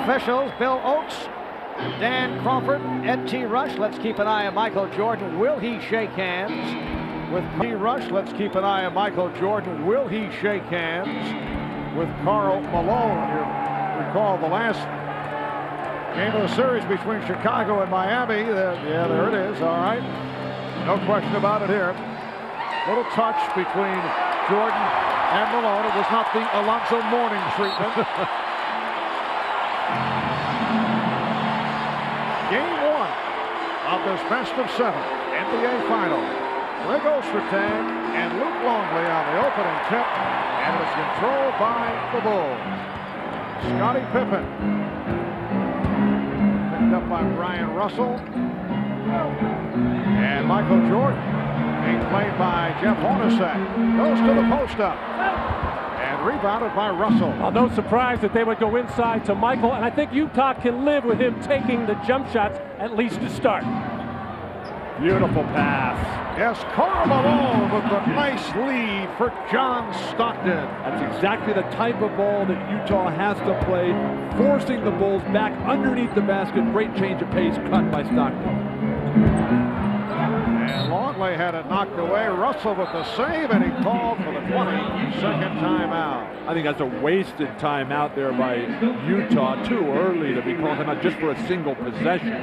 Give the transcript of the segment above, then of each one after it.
officials, Bill Oakes, Dan Crawford, Ed T. Rush. Let's keep an eye on Michael Jordan. Will he shake hands with T. Rush? Let's keep an eye on Michael Jordan. Will he shake hands with Karl Malone? You recall the last game of the series between Chicago and Miami. Yeah, there it is. All right. No question about it here. Little touch between Jordan and Malone. It was not the Alonzo Mourning treatment. Game 1 of this best of 7 NBA final. Greg Ostertag and Luke Longley on the opening tip, and it was controlled by the Bulls. Scottie Pippen picked up by Brian Russell, and Michael Jordan being played by Jeff Hornacek goes to the post-up and rebounded by Russell. Well, no surprise that they would go inside to Michael, and I think Utah can live with him taking the jump shots at least to start. Beautiful pass. Yes, Karl Malone with a nice lead for John Stockton. That's exactly the type of ball that Utah has to play, forcing the Bulls back underneath the basket. Great change of pace cut by Stockton. And Longley had it knocked away. Russell with the save, and he called for the 22nd timeout. I think that's a wasted timeout there by Utah. Too early to be calling him out just for a single possession.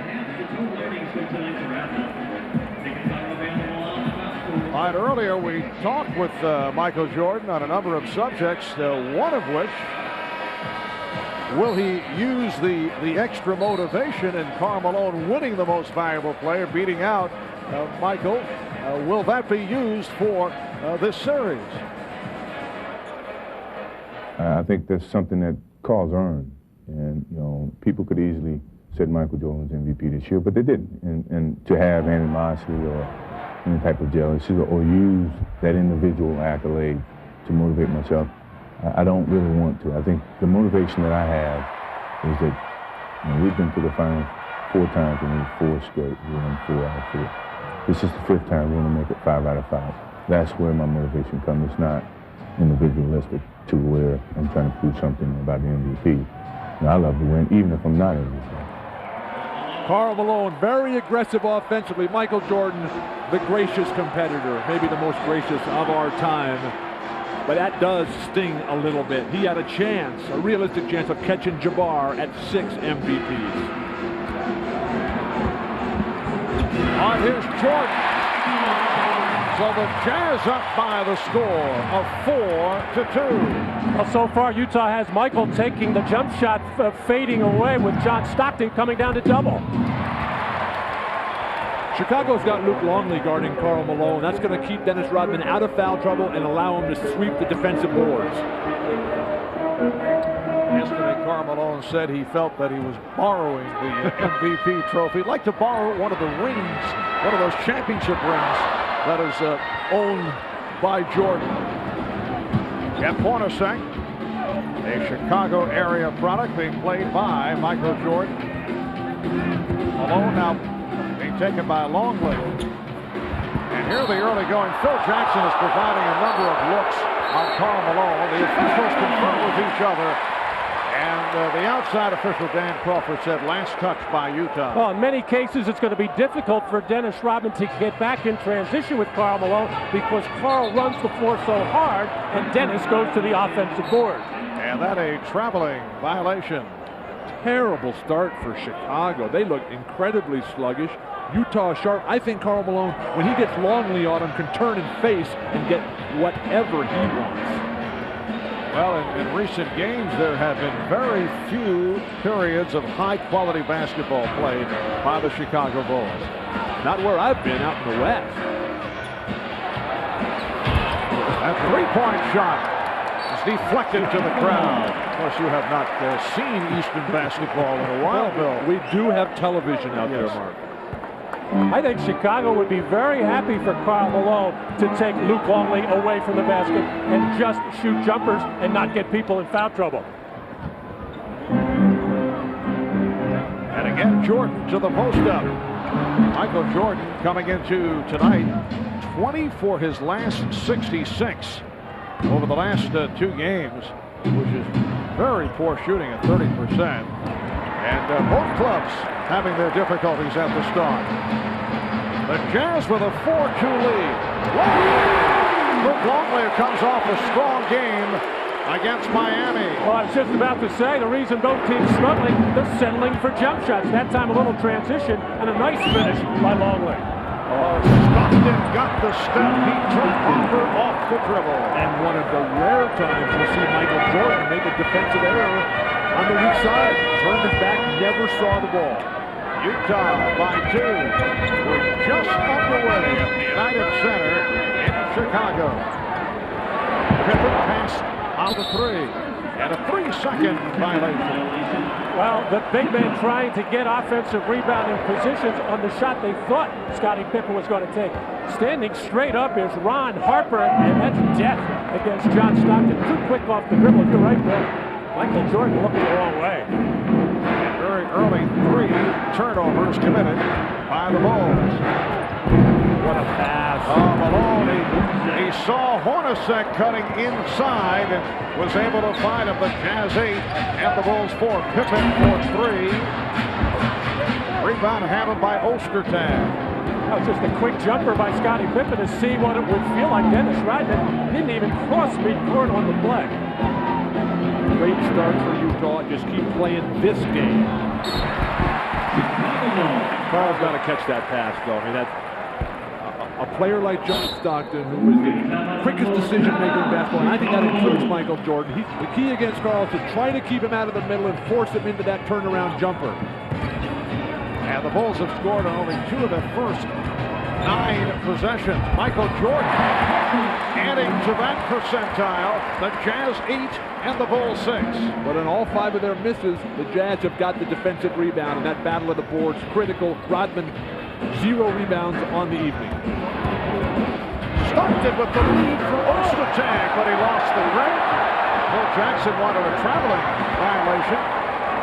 All right, earlier we talked with Michael Jordan on a number of subjects, one of which, will he use the extra motivation in Karl Malone winning the most valuable player, beating out Michael? Will that be used for this series? I think that's something that Karl's earned. And, you know, people could easily say Michael Jordan's MVP this year, but they didn't. And to have animosity or any type of jealousy or use that individual accolade to motivate myself, I don't really want to. I think the motivation that I have is that, you know, we've been to the finals 4 times in these 4 straight. We won 4 out of 4. This is the 5th time we're going to make it 5 out of 5. That's where my motivation comes. It's not individualistic to where I'm trying to prove something about the MVP. You know, I love to win, even if I'm not MVP. Karl Malone, very aggressive offensively. Michael Jordan, the gracious competitor, maybe the most gracious of our time. But that does sting a little bit. He had a chance, a realistic chance of catching Jabbar at 6 MVPs. On here's Jordan. So the Jazz up by the score of 4-2. Well, so far Utah has Michael taking the jump shot, fading away with John Stockton coming down to double. Chicago's got Luke Longley guarding Karl Malone. That's going to keep Dennis Rodman out of foul trouble and allow him to sweep the defensive boards. Yesterday, Karl Malone said he felt that he was borrowing the MVP trophy. He'd like to borrow one of the rings, one of those championship rings that is owned by Jordan. Jeff Hornacek, a Chicago area product being played by Michael Jordan. Malone now being taken by Longley. And here the early going. Phil Jackson is providing a number of looks on Karl Malone. The officials confer with each other. And the outside official, Dan Crawford, said last touch by Utah. Well, in many cases, it's going to be difficult for Dennis Rodman to get back in transition with Karl Malone because Karl runs the floor so hard and Dennis goes to the offensive board. And that a traveling violation. Terrible start for Chicago. They look incredibly sluggish. Utah sharp. I think Karl Malone, when he gets Longley on him, can turn and face and get whatever he wants. Well, in recent games, there have been very few periods of high-quality basketball played by the Chicago Bulls. Not where I've been, out in the West. That three-point shot is deflected to the crowd. Of course, you have not seen Eastern basketball in a while, Bill. We do have television out there, Mark. I think Chicago would be very happy for Karl Malone to take Luke Longley away from the basket and just shoot jumpers and not get people in foul trouble. And again, Jordan to the post-up. Michael Jordan coming into tonight 20 for his last 66 over the last 2 games, which is very poor shooting at 30%. And both clubs having their difficulties at the start. The Jazz with a 4-2 lead. Luke Longley comes off a strong game against Miami. Well, I was just about to say, the reason both teams struggling, they're settling for jump shots. That time a little transition and a nice finish by Longley. Stockton got the step. He took Harper off the dribble. And one of the rare times we see Michael Jordan make a defensive error on the weak side. Turned his back, never saw the ball. Utah by 2. We're just underway at the United Center in Chicago. Pippen passed on the 3. And a 3-second violation. Well, the big man trying to get offensive rebounding positions on the shot they thought Scottie Pippen was going to take. Standing straight up is Ron Harper, and that's death against John Stockton. Too quick off the dribble. You're right, Bill. Michael Jordan looking the wrong way. And very early 3 turnovers committed by the Bulls. What a pass. Malone, he saw Hornacek cutting inside and was able to find him. The Jazz 8 and the Bulls 4. Pippen for 3. Rebound handled by Ostertag. That was just a quick jumper by Scottie Pippen to see what it would feel like. Dennis Rodman didn't even cross midcourt on the play. Great start for Utah. Just keep playing this game. Carl's got to catch that pass, though. I mean, that's a player like John Stockton, who is the quickest decision maker in basketball, and I think that includes Michael Jordan. The key against Carl is to try to keep him out of the middle and force him into that turnaround jumper. And the Bulls have scored on only 2 of their first 9 possessions. Michael Jordan adding to that percentile. The Jazz 8 and the Bulls 6. But in all 5 of their misses, the Jazz have got the defensive rebound, and that battle of the boards critical. Rodman, 0 rebounds on the evening. Stockton with the lead for Ostertag, but he lost the grip. Phil Jackson wanted a traveling violation.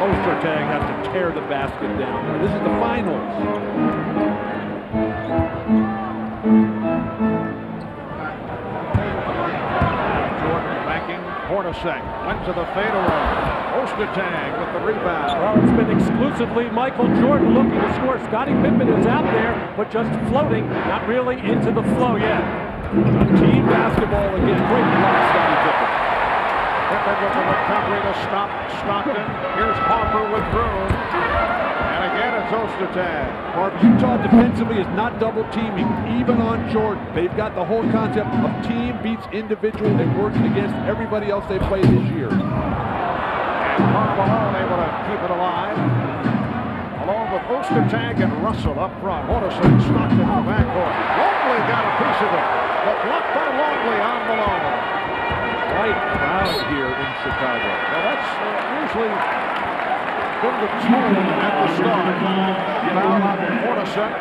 Ostertag has to tear the basket down. This is the finals. Jordan backing Hornacek. Went to the fadeaway. Ostertag with the rebound. Well, it's been exclusively Michael Jordan looking to score. Scottie Pippen is out there, but just floating, not really into the flow yet. Team basketball again. Great block, Scottie Pippen. Pippen with the recovery to stop Stockton. Here's Harper with room. And again, it's Ostertag. Utah defensively is not double teaming, even on Jordan. They've got the whole concept of team beats individual and working against everybody else they play this year. And Karl Malone able to keep it alive. Along with Ostertag and Russell up front. Hornacek, Stockton in the backcourt. Longley got a piece of it. The block by Longley on Malone. Right crowd here in Chicago. Well, that's usually been the tone at the start. Foul on Hornacek.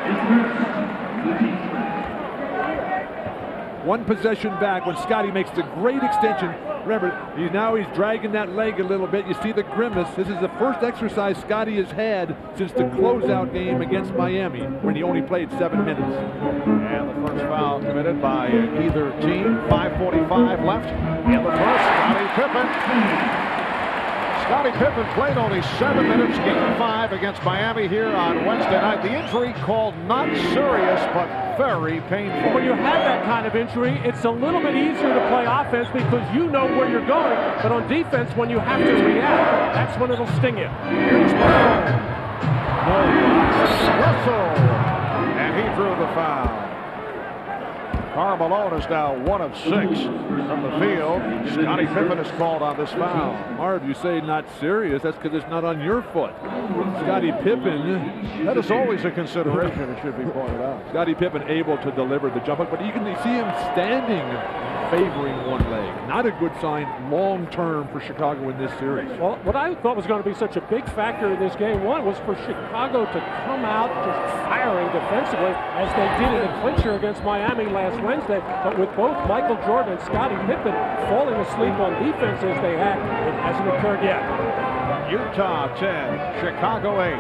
One possession back when Scottie makes the great extension. Remember, he's dragging that leg a little bit. You see the grimace. This is the first exercise Scottie has had since the closeout game against Miami, when he only played 7 minutes. And the first foul committed by either team. 5:45 left in the first. Scottie Pippen. Scottie Pippen played only 7 minutes, game 5 against Miami here on Wednesday night. The injury called not serious, but very painful. When you have that kind of injury, it's a little bit easier to play offense because you know where you're going. But on defense, when you have to react, that's when it'll sting you. Here's Malone. Russell. And he drew the foul. Karl Malone is now 1 of 6 from the field. Scottie Pippen is called on this foul. Marv, you say not serious. That's because it's not on your foot. Scottie Pippen. That is always a consideration, it should be pointed out. Scottie Pippen able to deliver the jump hook, but you can see him standing, favoring one leg. Not a good sign long term for Chicago in this series. Well, what I thought was going to be such a big factor in this game 1 was for Chicago to come out just firing defensively as they did in the clincher against Miami last Wednesday. But with both Michael Jordan and Scottie Pippen falling asleep on defense as they had, it hasn't occurred yet. Utah 10, Chicago 8.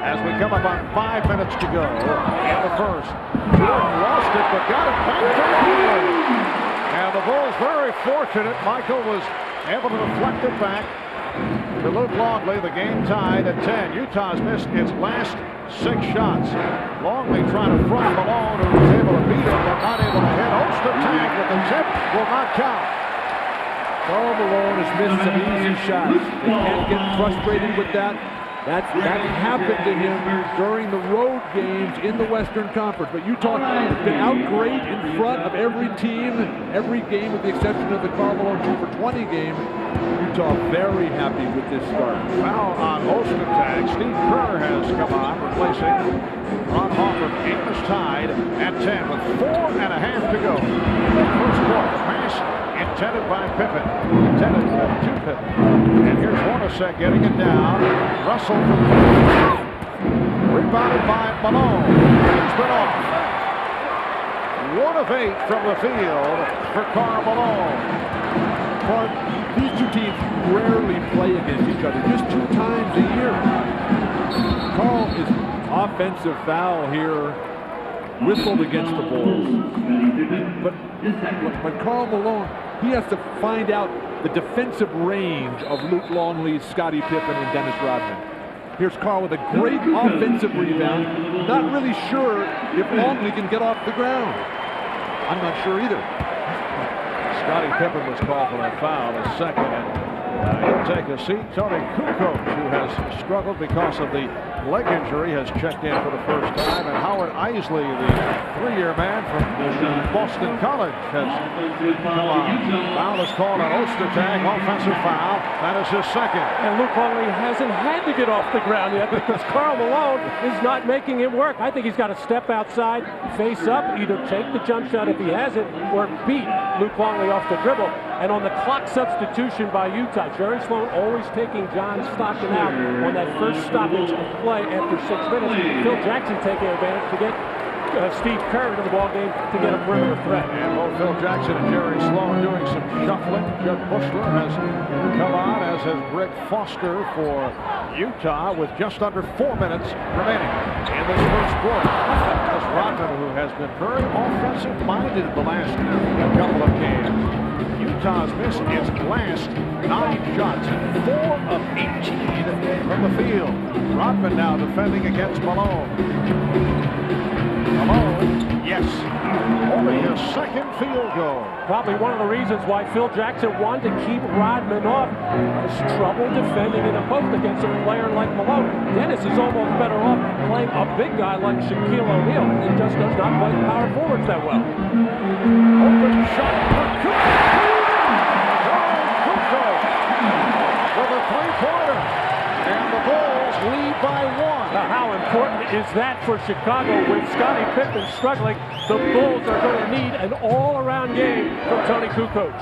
As we come up on 5 minutes to go in the first. Jordan lost it, but got it back to Longley. And the Bulls very fortunate. Michael was able to deflect it back. for Luke Longley. The game tied at 10. Utah's missed its last 6 shots. Longley trying to front Malone, who was able to beat him, but not able to hit. Ostertag with the tip will not count. Karl Malone has missed some easy shots. They can't get frustrated with that. That happened to him during the road games in the Western Conference. But Utah has been out great in front of every team, every game with the exception of the Karl Malone 2 for 20 game. Utah very happy with this start. Foul on Ostertag. Steve Kerr has come on, replacing Ron Hoffer. The game is tied at 10 with 4.5 to go. First quarter, pass intended by Pippen. Intended to Pippen. And here's Hornacek getting it down. Russell from rebounded by Malone. He's been off. 1 of 8 from the field for Karl Malone. But these two teams rarely play against each other, just 2 times a year. Karl is offensive foul here, whistled against the Bulls. But Karl Malone, he has to find out the defensive range of Luke Longley, Scottie Pippen, and Dennis Rodman. Here's Karl with a great offensive rebound. Not really sure if Longley can get off the ground. I'm not sure either. Scottie Pippen was called for that foul, his second, and he'll take a seat. Tony Kukoc, who has struggled because of the leg injury, has checked in for the first time, and Howard Eisley, the 3-year man from Boston College, has come on. Foul is called on Ostertag, offensive foul. That is his second. And Luke Longley hasn't had to get off the ground yet because Karl Malone is not making him work. I think he's got to step outside, face up, either take the jump shot if he has it, or beat Luke Longley off the dribble. And on the clock substitution by Utah, Jerry Sloan always taking John Stockton out on that first stoppage of play after 6 minutes. Phil Jackson taking advantage to get Steve Kerr into the ballgame to get a perimeter threat. And both Phil Jackson and Jerry Sloan doing some shuffling. Jud Bushler has come on, as has Greg Foster for Utah, with just under 4 minutes remaining in this first quarter. That's Rodman, who has been very offensive-minded the last couple of games. Utah's missed its last 9 shots, 4 of 18 from the field. Rodman now defending against Malone. Malone, yes, only his second field goal. Probably one of the reasons why Phil Jackson wanted to keep Rodman off. Has trouble defending in a post against a player like Malone. Dennis is almost better off playing a big guy like Shaquille O'Neal. He just does not play power forwards that well. Open shot for Kukoc. With a 3-pointer. And the Bulls lead by 1. Now, how important is that for Chicago with Scottie Pippen struggling? The Bulls are going to need an all-around game from Tony Kukoc.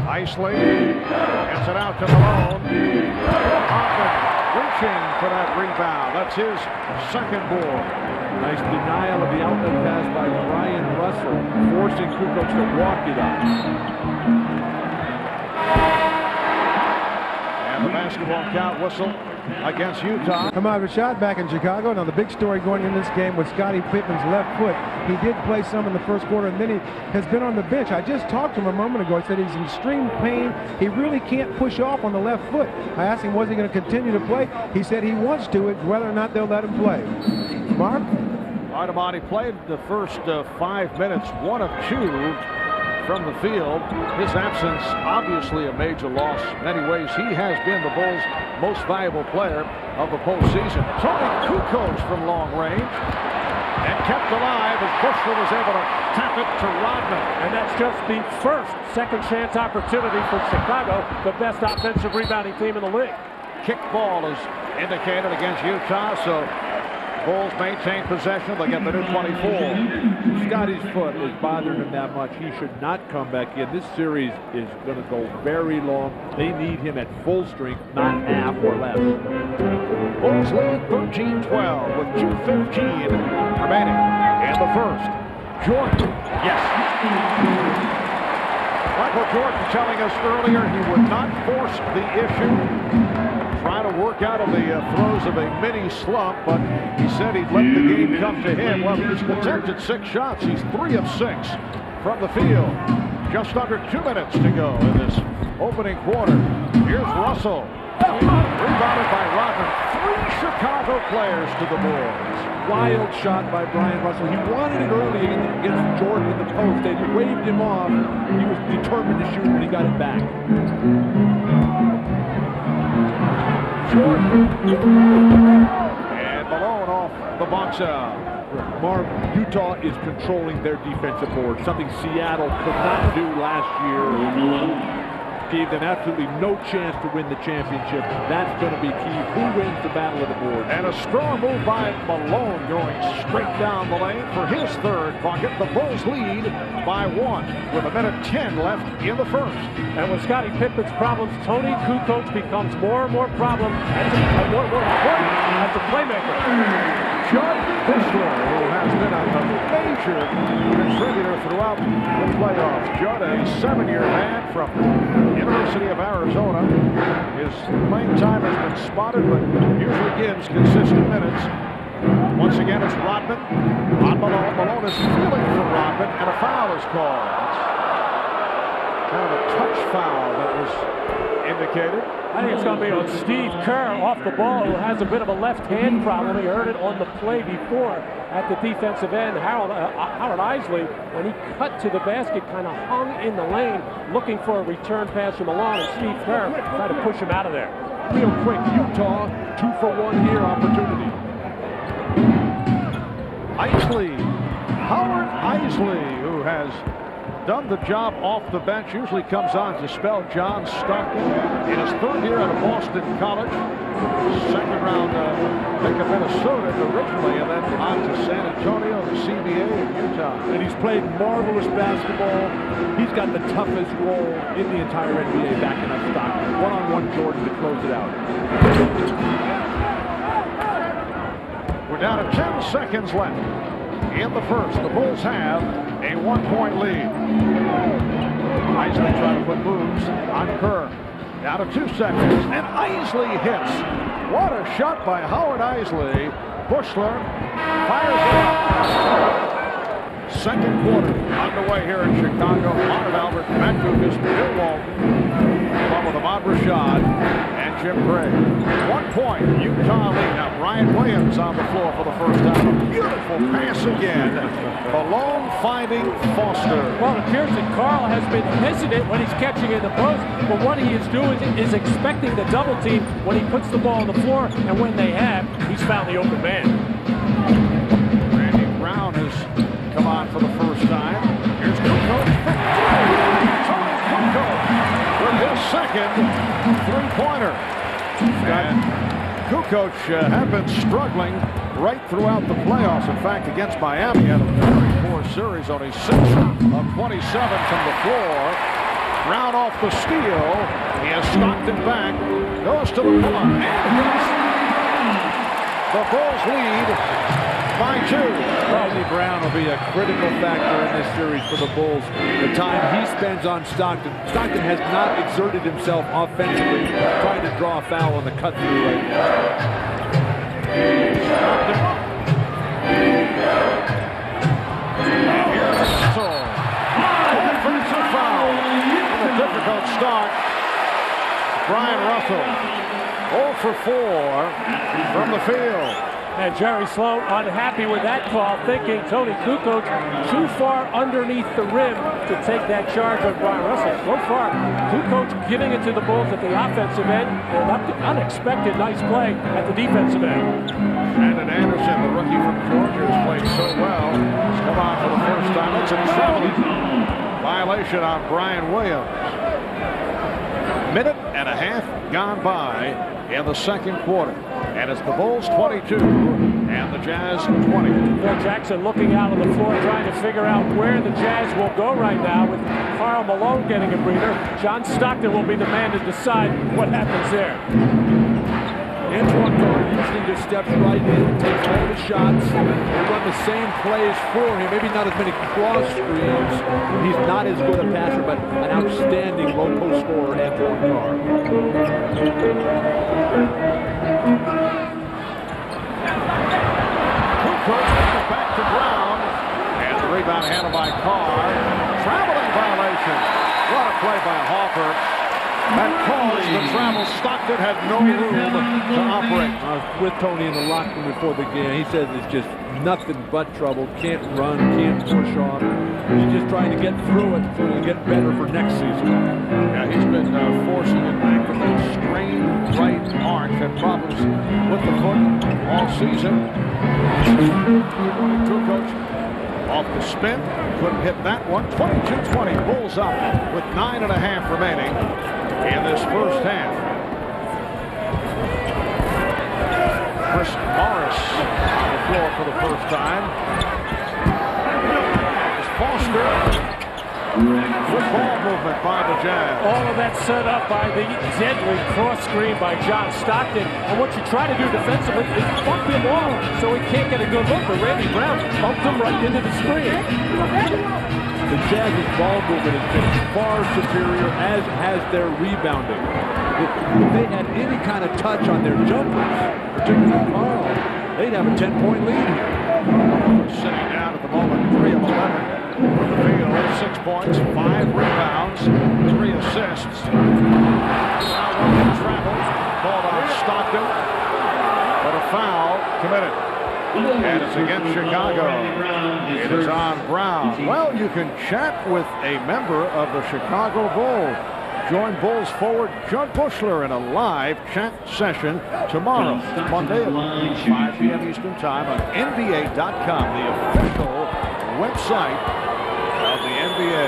Eisley gets it out to Malone. Hoffman reaching for that rebound. That's his second board. Nice denial of the outlet pass by Ryan Russell, forcing Kukoc to walk it up. And the basketball count whistle against Utah. Ahmad Rashad back in Chicago. Now the big story going in this game was Scottie Pippen's left foot. He did play some in the first quarter, and then he has been on the bench. I just talked to him a moment ago. He said he's in extreme pain. He really can't push off on the left foot. I asked him, was he going to continue to play? He said he wants to. It's whether or not they'll let him play. Mark? Artemani played the first 5 minutes, 1 of 2 from the field. His absence, obviously a major loss. In many ways, he has been the Bulls' most valuable player of the postseason. Tony Kukoc from long range, and kept alive as Bushler was able to tap it to Rodman. And that's just the first second chance opportunity for Chicago, the best offensive rebounding team in the league. Kick ball is indicated against Utah, so Bulls maintain possession. They get the new 24. Scottie's foot is bothering him that much. He should not come back in. This series is going to go very long. They need him at full strength, not half or less. Bulls lead 13-12 with 2:15 remaining in the first. Jordan, yes. Michael Jordan telling us earlier he would not force the issue. Trying to work out of the throes of a mini slump, but he said he'd let the game come to him. Well, he's attempted 6 shots. He's 3 of 6 from the field. Just under 2 minutes to go in this opening quarter. Here's Russell. Rebounded by Rodman. 3 Chicago players to the boards. Wild shot by Brian Russell. He wanted it early against Jordan in the post. They waved him off. He was determined to shoot when he got it back. Jordan. And Malone off the box out. Marv, Utah is controlling their defensive board, something Seattle could not do last year. Gave them absolutely no chance to win the championship. That's going to be key. Who wins the battle of the board? And a strong move by Malone going straight down the lane for his 3rd bucket. The Bulls lead by 1 with 1:10 left in the first. And with Scottie Pippen's problems, Tony Kukoc becomes more and more problem and more important as a playmaker. Judd Bishler, who has been a major contributor throughout the playoffs. Judd, a 7-year man from University of Arizona. His playing time has been spotted, but usually gives consistent minutes. Once again, it's Rodman. Malone is feeling for Rodman, and a foul is called. Kind of a touch foul that was indicated. I think it's going to be on Steve Kerr off the ball, who has a bit of a left hand problem. He heard it on the play before at the defensive end. Howard Eisley, when he cut to the basket, kind of hung in the lane looking for a return pass from Malone, and Steve Kerr tried to push him out of there. Real quick, Utah, 2-for-1 here opportunity. Eisley, Howard Eisley, who has done the job off the bench, usually comes on to spell John Stockton in his 3rd year out of Boston College. 2nd round pick of Minnesota originally, and then on to San Antonio, the CBA in Utah. And he's played marvelous basketball. He's got the toughest role in the entire NBA backing up Stockton. One-on-one Jordan to close it out. We're down to 10 seconds left in the first. The Bulls have a 1-point lead. Eisley trying to put moves on Kerr. Down to 2 seconds, and Eisley hits. What a shot by Howard Eisley. Bushler fires it up. 2nd quarter underway here in Chicago. Leonard Albert, Matt Lucas, Bill Walton, along with Ahmad Rashad and Jim Gray. 1 point, Utah lead. Now Brian Williams on the floor for the first time. A beautiful pass again. Malone finding Foster. Well, it appears that Carl has been hesitant when he's catching in the post, but what he is doing is expecting the double team when he puts the ball on the floor, and when they have, he's found the open man. Randy Brown has come on for the first time. Here's Kukoc. Tony Kukoc with his 2nd 3-pointer. And Kukoc have been struggling right throughout the playoffs. In fact, against Miami, had a very poor series, only 6 of 27 from the floor. Brown off the steal. He has Stockton back. Goes to the pull-up. The Bulls lead by 2. Randy Brown will be a critical factor in this series for the Bulls. The time he spends on Stockton. Stockton has not exerted himself offensively, trying to draw a foul on the cut-through right now. Offensive foul. A difficult start. Brian Russell 0 for 4 from the field. And Jerry Sloan unhappy with that call, thinking Tony Kukoc too far underneath the rim to take that charge on Brian Russell. So far, Kukoc giving it to the Bulls at the offensive end, and an unexpected nice play at the defensive end. Brandon Anderson, the rookie from Georgia, has played so well. He's come on for the first time. It's a traveling violation on Brian Williams. 1.5 minutes gone by in the 2nd quarter. And it's the Bulls 22 and the Jazz 20. Phil Jackson looking out on the floor, trying to figure out where the Jazz will go right now, with Karl Malone getting a breather. John Stockton will be the man to decide what happens there. Antoine Gordon usually just steps right in, takes all the shots. They run the same plays for him. Maybe not as many cross screens. He's not as good a passer, but an outstanding low post scorer, Antoine Gordon. Kukoc back to Brown, and the rebound handled by Carr. Traveling violation. What a play by Hoffer. That caused the travel. Stockton had no room to operate. I was with Tony in the locker room before the game. He says it's just nothing but trouble. Can't run, can't push off. He's just trying to get through it so he'll get better for next season. Yeah, he's been forcing it back from a strained right arch. Had problems with the foot all season. Kukoc off the spin. Couldn't hit that one. 22-20. Bulls up with 9.5 remaining in this first half. Chris Morris on the floor for the first time. It's Foster. Good ball movement by the Jazz. All of that set up by the deadly cross screen by John Stockton. And what you try to do defensively is bump him off so he can't get a good look. But Randy Brown bumped him right into the screen. The Jazz's ball movement has been far superior, as has their rebounding. If they had any kind of touch on their jumpers, particularly Carl, they'd have a 10-point lead here. Sitting down at the moment, 3 of 11 from the field, 6 points, 5 rebounds, 3 assists. Now one travel, called on Stockton, but a foul committed. And it's against Chicago. It is on Brown. Well, you can chat with a member of the Chicago Bulls. Join Bulls forward Judd Bushler in a live chat session tomorrow, Monday at 5 p.m. Eastern Time on NBA.com, the official website of the NBA.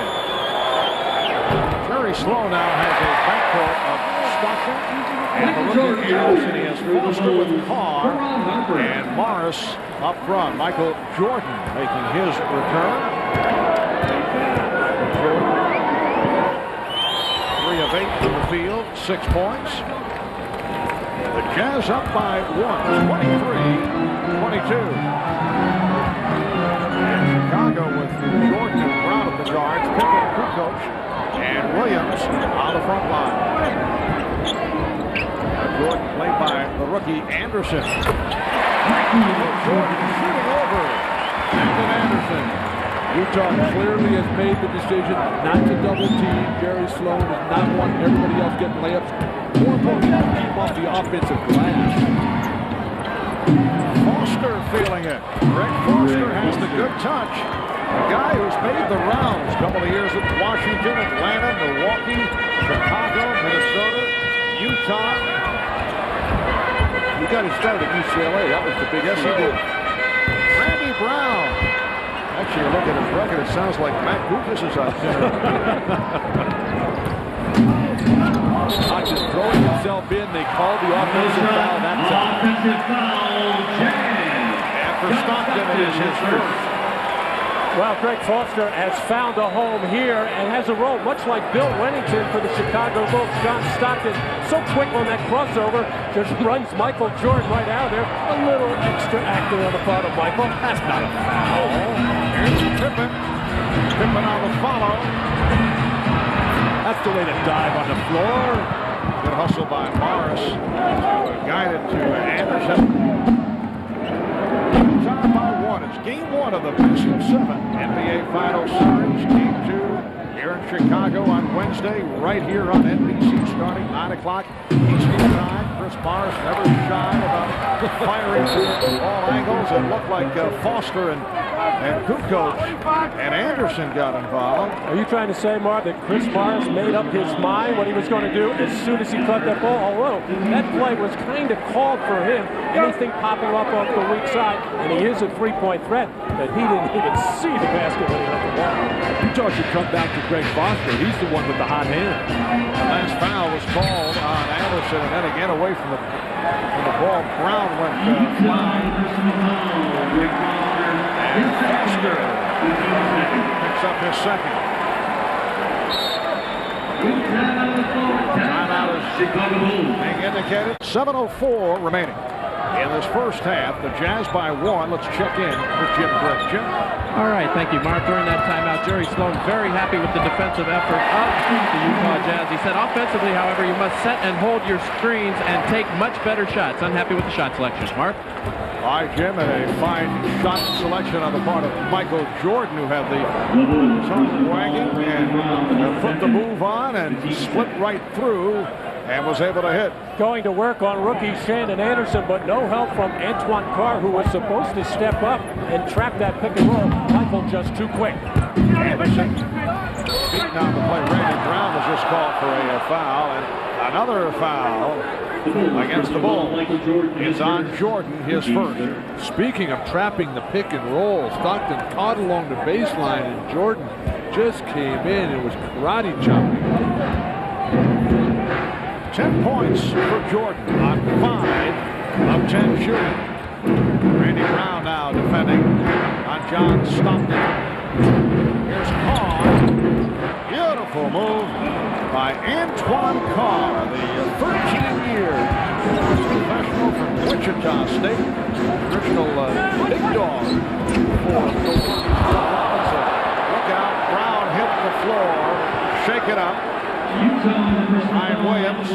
Jerry Sloan now has a backcourt of Stockton and the rookie Anderson. He has Foster with Carr and Morris up front. Michael Jordan making his return. 3 of 8 from the field, 6 points. The Jazz up by 1, 23-22. And Chicago with Jordan and Brown at the guards, Pippen, Kukoc, and Williams on the front line. Jordan played by the rookie Anderson. Jordan shooting over Brandon Anderson. Utah clearly has made the decision not to double team. Jerry Sloan does not want everybody else getting layups. More importantly, to keep off the offensive glass. Foster feeling it. Greg Foster has the good touch. A guy who's made the rounds a couple of years at Washington, Atlanta, Milwaukee, Chicago, Minnesota, Utah. He got his start at UCLA. That was the big Yes, he did. Randy Brown. Actually, look at his record. It sounds like Matt Lucas is out there. Hodges throwing himself in. They called the offensive foul that time. And for Stockton, it is his first. Well, Greg Foster has found a home here and has a role much like Bill Wennington for the Chicago Bulls. John Stockton, so quick on that crossover, just runs Michael Jordan right out there. A little extra acting on the part of Michael. That's not a foul. Here's Pippen. Pippen on the follow. That's the way to dive on the floor. Good hustle by Morris. Guided to Anderson. Tied by 1. It's game 1 of the best of 7 NBA Finals Series. Game 2 here in Chicago on Wednesday, right here on NBC, starting 9 o'clock Eastern Time. Chris Morris never shy about firing from all angles. It looked like Foster and Kukoc and Anderson got involved. Are you trying to say, Marv, that Chris Morris made up his mind what he was going to do as soon as he caught that ball? Although that play was kind of called for him, anything popping up off the weak side, and he is a three-point threat, but he didn't even see the basket when he hit the ball. Utah should come back to Greg Foster. He's the one with the hot hand. The last foul was called on Anderson, and then again away from the ball. Brown went flying. And Foster picks up his second. Timeout is being indicated. 7:04 remaining. in this first half. The Jazz by 1. Let's check in with Jim Brick. Jim? All right, thank you, Mark. During that timeout, Jerry Sloan very happy with the defensive effort of the Utah Jazz. He said, offensively, however, you must set and hold your screens and take much better shots. Unhappy with the shot selection. Mark? All right, Jim, and a fine shot selection on the part of Michael Jordan, who had the tongue wagging and put the move on and split right through and was able to hit. Going to work on rookie Shandon Anderson, but no help from Antoine Carr, who was supposed to step up and trap that pick and roll. Michael just too quick. Anderson beating on the play. Randy Brown was just called for a foul, and another foul against the Bulls. It's on Jordan, his first. Speaking of trapping the pick and roll, Stockton caught along the baseline, and Jordan just came in and was karate chopping. 10 points for Jordan on 5 of 10 shooting. Randy Brown now defending on John Stockton. Here's Carr. Beautiful move by Antoine Carr, the 13-year professional from Wichita State. Original big dog for the Look out, Brown hit the floor. Shake it up. Ryan Williams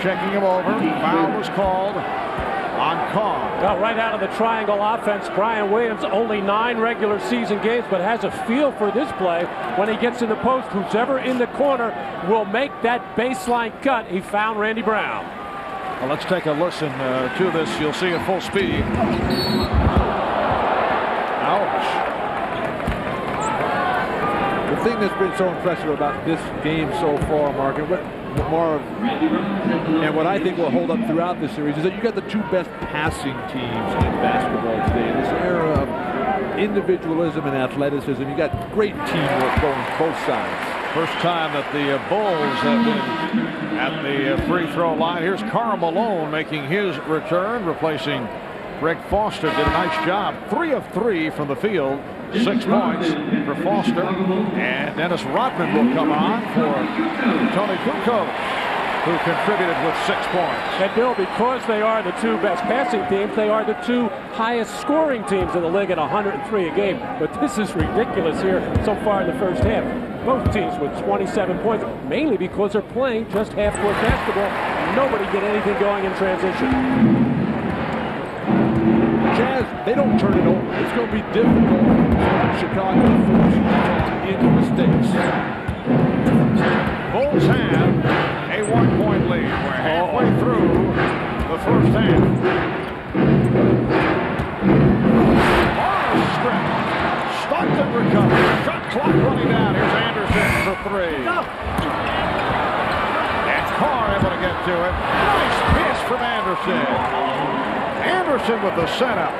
checking him over. Foul was called on Carr. Well, right out of the triangle offense, Brian Williams, only 9 regular season games, but has a feel for this play. When he gets in the post, who's ever in the corner will make that baseline cut. He found Randy Brown. Well, let's take a listen to this. You'll see at full speed. Ouch. The thing that's been so impressive about this game so far, Mark, and what I think will hold up throughout this series is that you got the 2 best passing teams in basketball today. In this era of individualism and athleticism, you got great teamwork going both sides. First time that the Bulls have been at the free throw line. Here's Karl Malone making his return, replacing Greg Foster. Did a nice job. 3 of 3 from the field. 6 points for Foster. And Dennis Rodman will come on for Tony Kukoc, who contributed with 6 points. And Bill, because they are the 2 best passing teams, they are the 2 highest scoring teams in the league at 103 a game. But this is ridiculous here so far in the first half. Both teams with 27 points, mainly because they're playing just half-court basketball. Nobody get anything going in transition. Jazz, they don't turn it over. It's going to be difficult for Chicago to force Utah into mistakes. Bulls have a 1-point lead. We're halfway through the first half. Barnes strip. Stockton recovers. Shot clock running down. Here's Anderson for 3. And Carr able to get to it. Nice miss from Anderson. Anderson with the setup.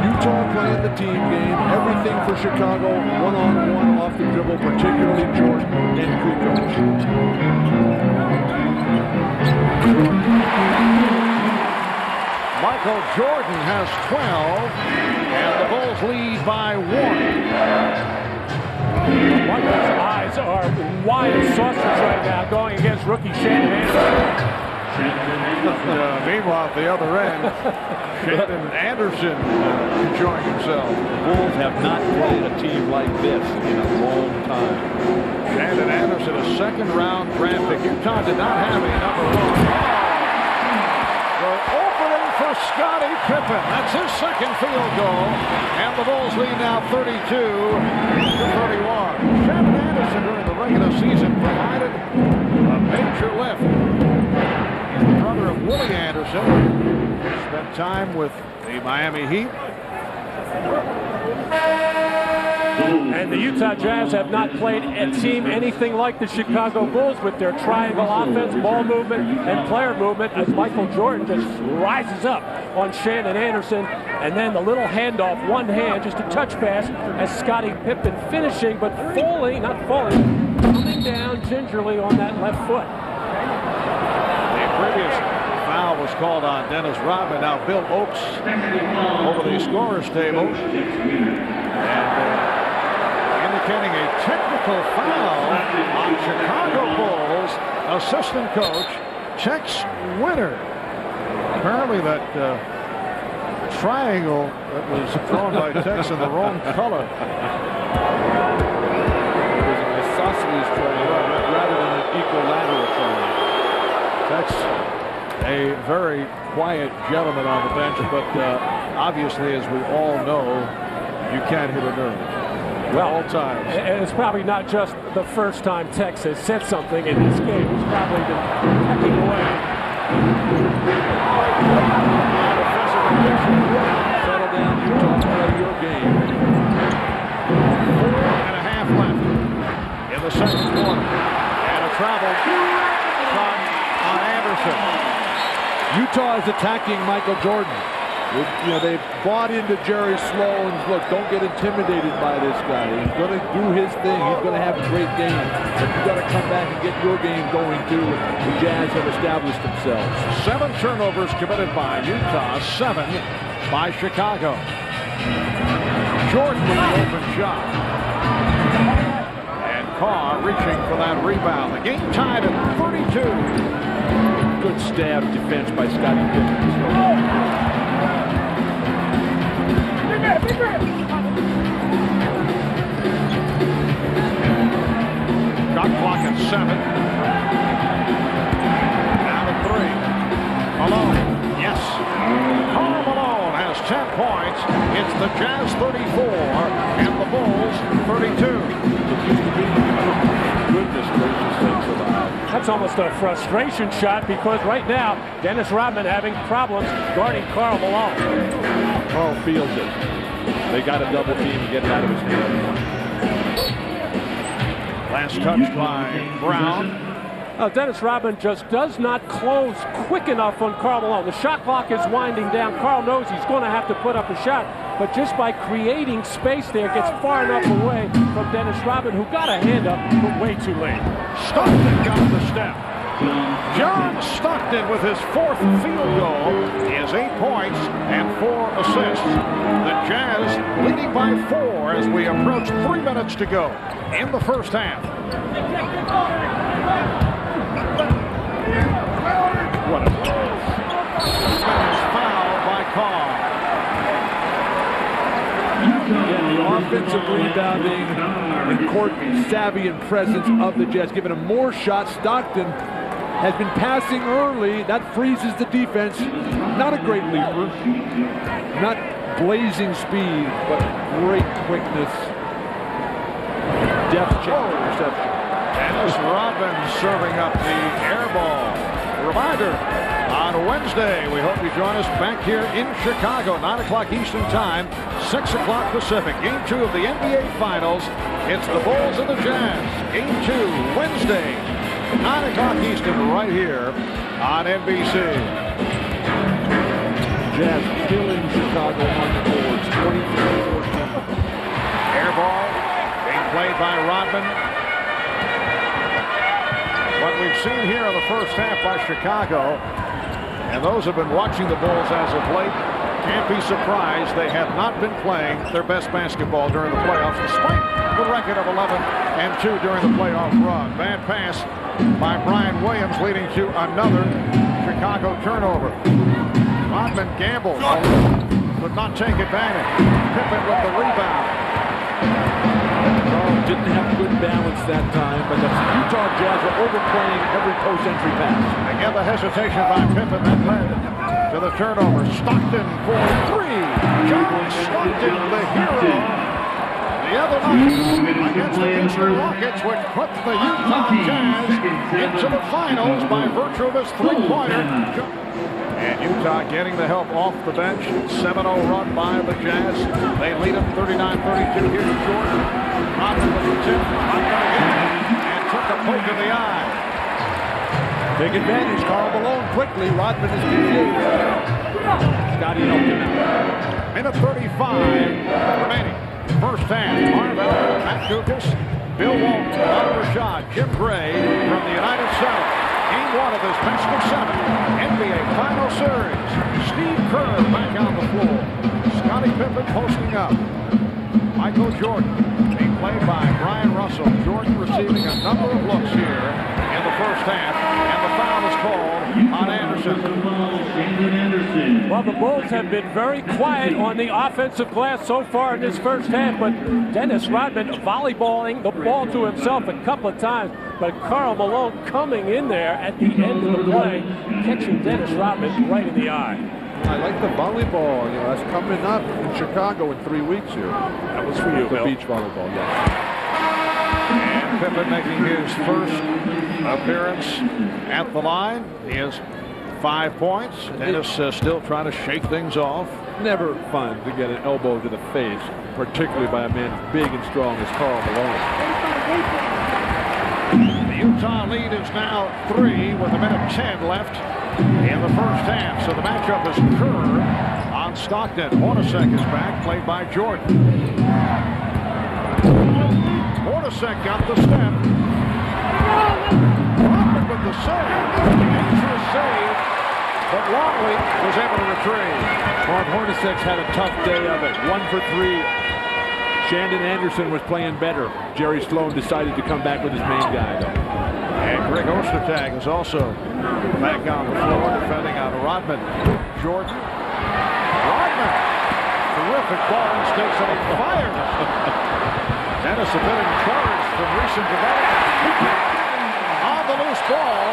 Utah playing the team game. Everything for Chicago. One-on-one off the dribble, particularly Jordan and Kukoc. Michael Jordan has 12, and the Bulls lead by 1. Michael's eyes are wide as saucers right now going against rookie Shandon Anderson. Meanwhile, at the other end, Shandon Anderson enjoying himself. The Bulls have not played a team like this in a long time. Shandon Anderson, a second-round draft pick. Utah did not have a number 1. The opening for Scottie Pippen. That's his second field goal. And the Bulls lead now 32-31. Shandon Anderson during the regular season provided a major lift. He's the brother of Willie Anderson. Spent time with the Miami Heat. And the Utah Jazz have not played a team anything like the Chicago Bulls with their triangle offense, ball movement, and player movement as Michael Jordan just rises up on Shandon Anderson. And then the little handoff, one hand, just a touch pass as Scottie Pippen finishing, but falling, not falling, coming down gingerly on that left foot. The previous foul was called on Dennis Rodman. Now Bill Oakes over the scorer's table. And indicating a technical foul on Chicago Bulls assistant coach Tex Winter. Apparently that triangle that was thrown by Tex in the wrong color. It was an isosceles triangle rather than an equilateral triangle. Tex, a very quiet gentleman on the bench, but obviously, as we all know, you can't hit a nerve. Well, all times. And it's probably not just the first time Tex has said something in this game. He's probably been pecking away. Settle down, Utah, play your game. 4.5 left in the second quarter. And a travel shot on Anderson. Utah is attacking Michael Jordan. They've bought into Jerry Sloan. Look, don't get intimidated by this guy. He's going to do his thing. He's going to have a great game. But you got to come back and get your game going too. The Jazz have established themselves. 7 turnovers committed by Utah, 7 by Chicago. Jordan with the open shot. And Carr reaching for that rebound. The game tied at 32. Good stab defense by Scottie Pippen. Shot clock at 7. Now to 3. Malone. Yes. Karl Malone has 10 points. It's the Jazz 34 and the Bulls 32. Goodness gracious sakes alive. That's almost a frustration shot because right now, Dennis Rodman having problems guarding Karl Malone. Carl feels it. They got a double team and get it out of his hand. Last touch by Brown. Dennis Rodman just does not close quick enough on Karl Malone. The shot clock is winding down. Karl knows he's going to have to put up a shot, but just by creating space there, gets far enough away from Dennis Rodman, who got a hand up, but way too late. Stockton got the step. John Stockton with his 4th field goal. He has 8 points and 4 assists. The Jazz leading by 4 as we approach 3 minutes to go in the first half. What a foul by Carr. Again, the offensive rebounding and court savvy and presence of the Jazz, giving him more shots. Stockton has been passing early. That freezes the defense. Not a great leaper. Not blazing speed, but great quickness. Depth check interception. Dennis Rodman serving up the air ball. Reminder, on Wednesday, we hope you join us back here in Chicago, 9 o'clock Eastern Time, 6 o'clock Pacific. Game 2 of the NBA Finals. It's the Bulls and the Jazz. Game 2, Wednesday, 9 o'clock Eastern, right here on NBC. Jazz killing Chicago on the boards, 23-14. Air ball being played by Rodman. What we've seen here in the first half by Chicago, and those who have been watching the Bulls as of late can't be surprised they have not been playing their best basketball during the playoffs, despite the record of 11-2 during the playoff run. Bad pass by Brian Williams, leading to another Chicago turnover. Rodman gambled, but not take advantage. Pippen with the rebound. Didn't have good balance that time, but the Utah Jazz are overplaying every post-entry pass. Again, the hesitation by Pippen that led to the turnover. Stockton for 3. John Stockton, the hero. The other night against the Houston Rockets, which put the Utah Jazz into the finals by virtue of his 3-pointer. And Utah getting the help off the bench. 7-0 run by the Jazz. They lead them 39-32 here to Jordan. Rodman with the tip. Not going to get it. And took a poke in the eye. Big advantage. Karl Malone quickly. Rodman is confused. Scottie helped him out. Minute 35 remaining. First half. Marvell, Matt Dukas, Bill Walton, Oliver Shaw, Jim Gray from the United South. Game 1 of this best of 7 NBA Final Series. Steve Kerr back on the floor. Scottie Pippen posting up. Michael Jordan being played by Brian Russell. Jordan receiving a number of looks here in the first half, and the foul is called Anderson. Well, the Bulls have been very quiet on the offensive glass so far in this first half, but Dennis Rodman volleyballing the ball to himself a couple of times, but Karl Malone coming in there at the end of the play, catching Dennis Rodman right in the eye. I like the volleyball. You know, that's coming up in Chicago in 3 weeks here. That was for you, The Bill. beach volleyball, yes. And Pippen making his first appearance at the line. He has 5 points. Dennis still trying to shake things off. Never fun to get an elbow to the face, particularly by a man big and strong as Karl Malone. The Utah lead is now 3 with 1:10 left in the first half. So the matchup is Kerr on Stockton. Hornacek is back, played by Jordan. Hornacek got the step. Rodman with the save. Dangerous save, but Longley was able to retrieve. Mark Hornacek's had a tough day of it. 1 for 3. Shandon Anderson was playing better. Jerry Sloan decided to come back with his main guy, though. And Greg Ostertag is also back on the floor defending on Rodman. Jordan. Rodman. Terrific ball instincts, and he fires. Dennis a bit encouraged from recent development. On the loose ball,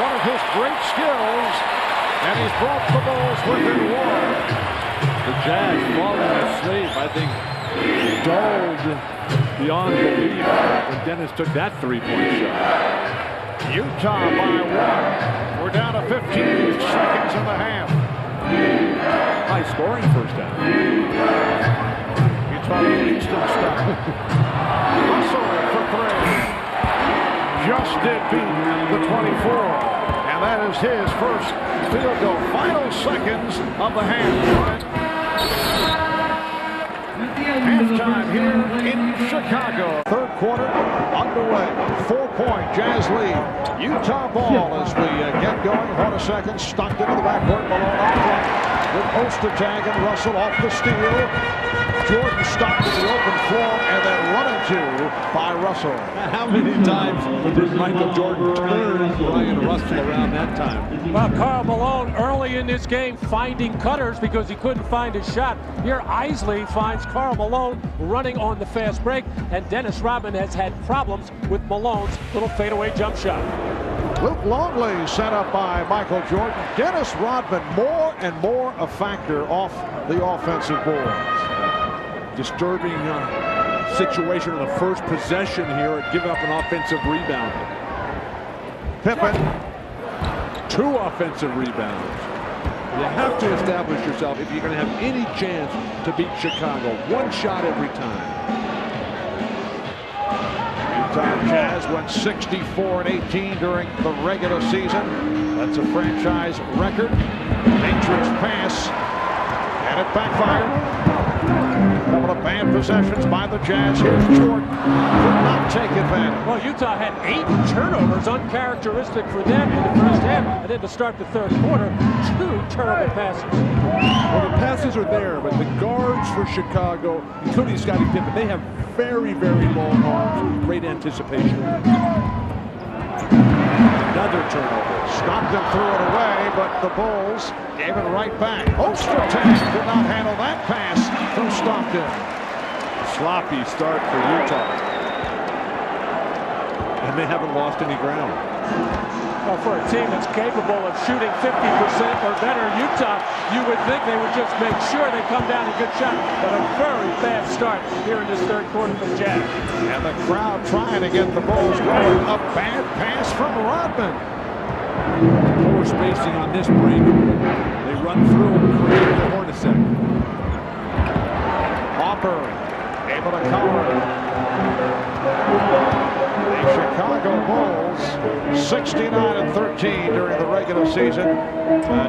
one of his great skills, and he's brought the Bulls within 1. The Jazz falling asleep, I think, dulled beyond belief when Dennis took that three-point shot. Utah by 1. We're down to 15 seconds in the half. High scoring first half. Utah leads to the stop. Russell for 3. Just did beat the 24. And that is his first field goal. Final seconds of the half. Halftime here in Chicago. Third quarter underway. 4-point Jazz lead. Utah ball as we get going. Hornacek and Stockton in the backcourt. Malone up front with Ostertag and Russell off the steal. Jordan stopped in the open floor and then run into by Russell. How many times did Michael Jordan turn Ryan Russell around that time? Well, Karl Malone early in this game finding cutters because he couldn't find his shot. Here Isley finds Karl Malone running on the fast break, and Dennis Rodman has had problems with Malone's little fadeaway jump shot. Luke Longley set up by Michael Jordan. Dennis Rodman more and more a factor off the offensive boards. Disturbing situation on the first possession here, giving up an offensive rebound. Pippen. 2 offensive rebounds. You have to establish yourself if you're going to have any chance to beat Chicago. 1 shot every time. Utah Jazz went 64-18 during the regular season. That's a franchise record. Dangerous pass, and it backfired. Couple of bad possessions by the Jazz. Here's Jordan. Could not take advantage. Well, Utah had 8 turnovers, uncharacteristic for them in the first half. And then to start the third quarter, 2 terrible passes. Well, the passes are there, but the guards for Chicago, including Scottie Pippen, they have very, very long arms, great anticipation. Another turnover. Stockton threw it away, but the Bulls gave it right back. Ostertag could not handle that pass from Stockton. Sloppy start for Utah. And they haven't lost any ground. Well, for a team that's capable of shooting 50% or better, Utah, you would think they would just make sure they come down a good shot. But a very bad start here in this third quarter for the Jazz. And the crowd trying to get the Bulls going. A bad pass from Rodman. Poor spacing on this break. They run through and create the Hornacek. Hopper able to cover. The Chicago Bulls 69-13 during the regular season.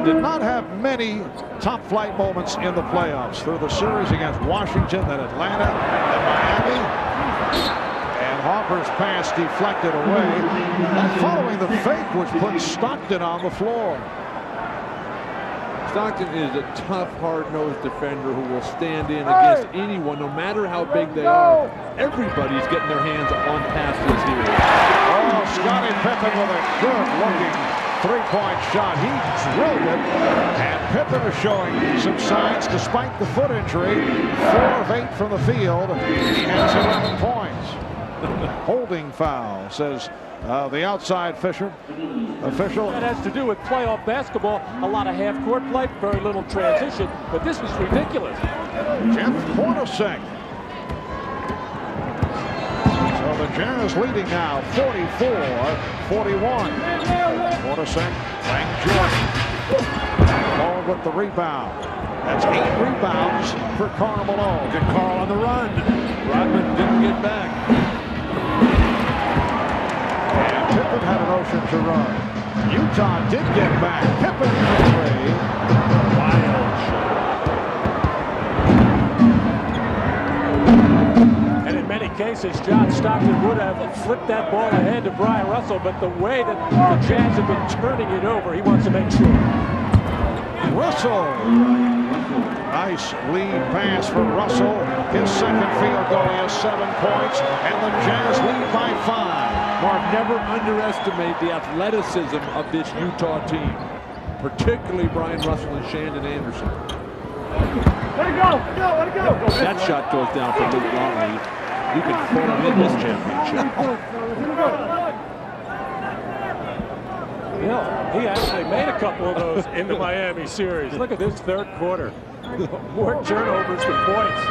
Did not have many top flight moments in the playoffs through the series against Washington, then Atlanta, then Miami. And Hopper's pass deflected away. And following the fake, which put Stockton on the floor. Stockton is a tough, hard-nosed defender who will stand in against anyone, no matter how big they are. Everybody's getting their hands on passes here. Oh, Scottie Pippen with a good-looking three-point shot. He drilled it, and Pippen is showing some signs despite the foot injury. 4 of 8 from the field. He has 11 points. Holding foul, says the outside official. That has to do with playoff basketball. A lot of half-court play, very little transition. But this was ridiculous. Jeff Hornacek. So the Jazz leading now 44-41. Hornacek playing Jordan. Ball with the rebound. That's 8 rebounds for Karl Malone. Get Karl on the run. Rodman didn't get back. And Pippen had a notion to run. Utah did get back. Pippen for 3. Wild shot. And in many cases, John Stockton would have flipped that ball ahead to Brian Russell, but the way that the Jazz have been turning it over, he wants to make sure. Russell. Nice lead pass for Russell. His second field goal. He has 7 points, and the Jazz lead by 5. Mark, never underestimate the athleticism of this Utah team, particularly Brian Russell and Shandon Anderson. Let it go! Let it go! That shot goes down for Luke Longley. You can phone him in this championship. He actually made a couple of those in the Miami series. Look at this third quarter. More turnovers than points.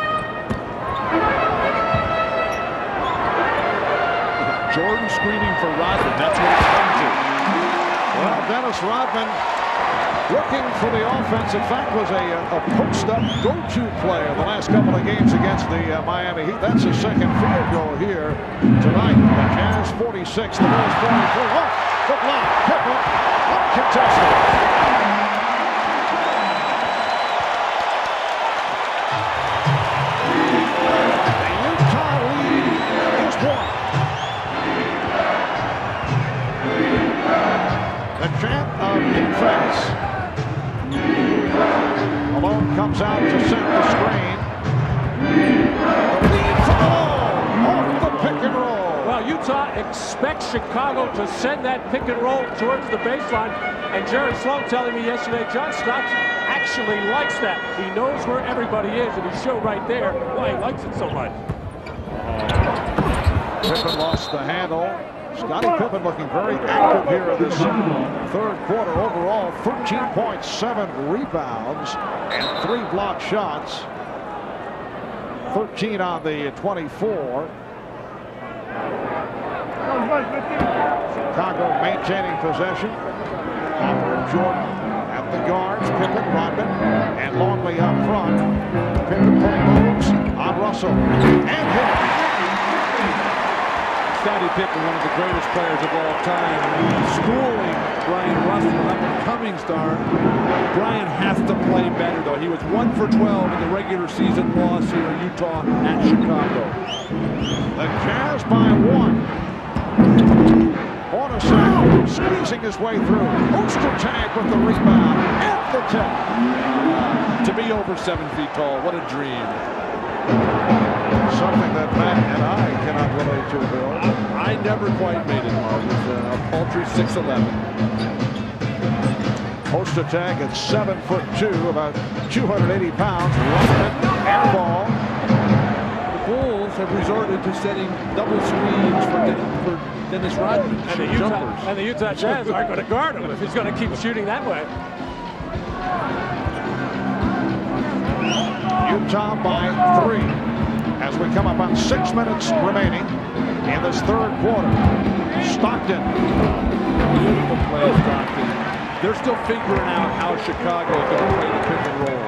Jordan screening for Rodman. That's what it's come to. Well, Dennis Rodman looking for the offense. In fact, was a post-up go-to player the last couple of games against the Miami Heat. That's his second field goal here tonight. The Jazz 46, the Bulls 43. Oh, the block. Pippen, uncontested. The Utah lead is 1. The champ of defense. Malone comes out to set the screen. The lead for Malone off the pick and roll. Well, Utah expects Chicago to send that pick and roll towards the baseline. And Jerry Sloan telling me yesterday, John Stockton actually likes that. He knows where everybody is, and he showed right there why he likes it so much. Pippen lost the handle. Scottie Pippen looking very active here in this third quarter. Overall, 13 points, 7 rebounds, and 3 blocked shots. 13 on the 24. Chicago maintaining possession. Hopper and Jordan at the guards. Pippen, Rodman, and Longley up front. Pippen putting moves on Russell. And hit. Scottie Pippen, one of the greatest players of all time, schooling Brian Russell, an up-and-coming star. Brian has to play better, though. He was 1 for 12 in the regular season loss here in Utah at Chicago. The Jazz by 1. Hornacek squeezing his way through. Ostertag with the rebound and the tip. To be over 7 feet tall, what a dream. Something that Matt and I cannot relate to, Bill. I never quite made it, Mark. It was a paltry 6'11". Ostertag at 7'2", about 280 pounds. Air ball. The Bulls have resorted to setting double screens for Dennis Rodman. And the Utah Jazz aren't going to guard him if he's going to keep shooting that way. Utah by 3 as we come up on 6 minutes remaining in this third quarter. Stockton. Beautiful play, Stockton. They're still figuring out how Chicago is going to play the pick and roll.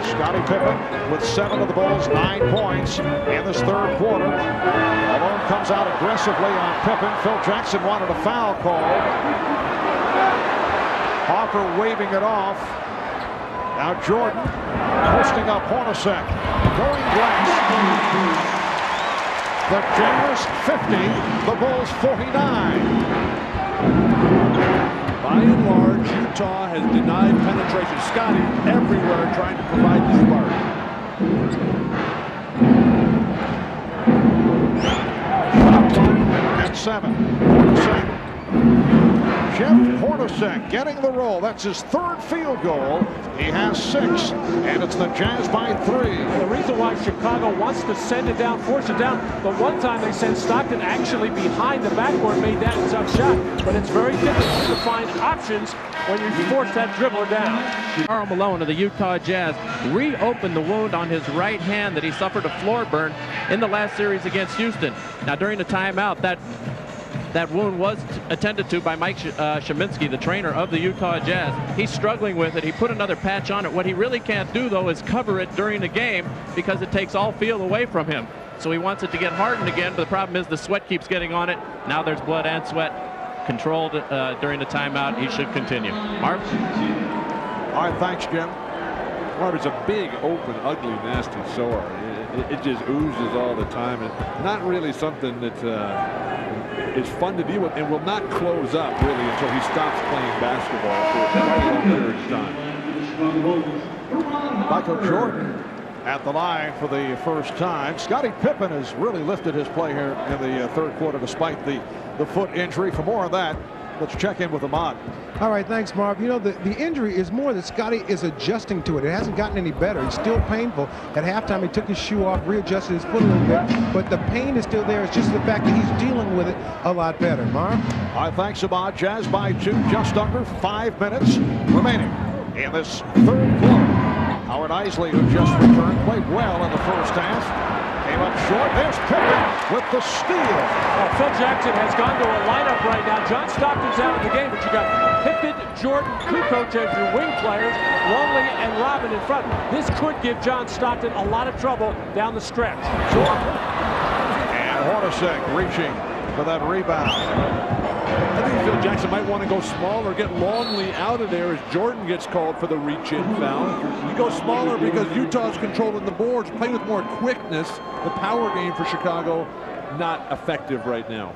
Scottie Pippen with 7 of the Bulls, 9 points in this third quarter. Malone comes out aggressively on Pippen. Phil Jackson wanted a foul call. Hopper waving it off. Now Jordan posting up Hornacek. Going glass. The Jazz 50, the Bulls 49. By and large, Utah has denied penetration. Scottie everywhere trying to provide the spark. At 7. Hornacek Jeff Hornacek getting the roll. That's his third field goal. He has 6, and it's the Jazz by 3. The reason why Chicago wants to send it down, force it down, the one time they sent Stockton actually behind the backboard, made that a tough shot. But it's very difficult to find options when you force that dribbler down. Karl Malone of the Utah Jazz reopened the wound on his right hand that he suffered a floor burn in the last series against Houston. Now, during the timeout, that wound was attended to by Mike Sheminsky, the trainer of the Utah Jazz. He's struggling with it. He put another patch on it. What he really can't do, though, is cover it during the game because it takes all feel away from him. So he wants it to get hardened again, but the problem is the sweat keeps getting on it. Now there's blood and sweat. Controlled during the timeout. He should continue. Marv? All right, thanks, Jim. Marv, it's a big, open, ugly, nasty sore. It just oozes all the time, and not really something that is fun to deal with, and will not close up really until he stops playing basketball for quite a long period of time. Michael Jordan at the line for the first time. Scottie Pippen has really lifted his play here in the third quarter despite the foot injury. For more on that, let's check in with Ahmad. All right, thanks, Marv. You know, the injury is more that Scottie is adjusting to it. It hasn't gotten any better. It's still painful. At halftime, he took his shoe off, readjusted his foot a little bit, but the pain is still there. It's just the fact that he's dealing with it a lot better. Marv? All right, thanks, Ahmad. Jazz by 2, just under 5 minutes remaining in this third quarter. Howard Eisley, who just returned, played well in the first half. Came up short. There's Pippen with the steal. Phil Jackson has gone to a lineup right now. John Stockton's out of the game, but you got Pippen, Jordan, Kukoc as your wing players, Longley and Robin in front. This could give John Stockton a lot of trouble down the stretch. And Hornacek reaching for that rebound. I think Phil Jackson might want to go small or get Longley out of there as Jordan gets called for the reach-in foul. You go smaller because Utah's controlling the boards, playing with more quickness. The power game for Chicago not effective right now.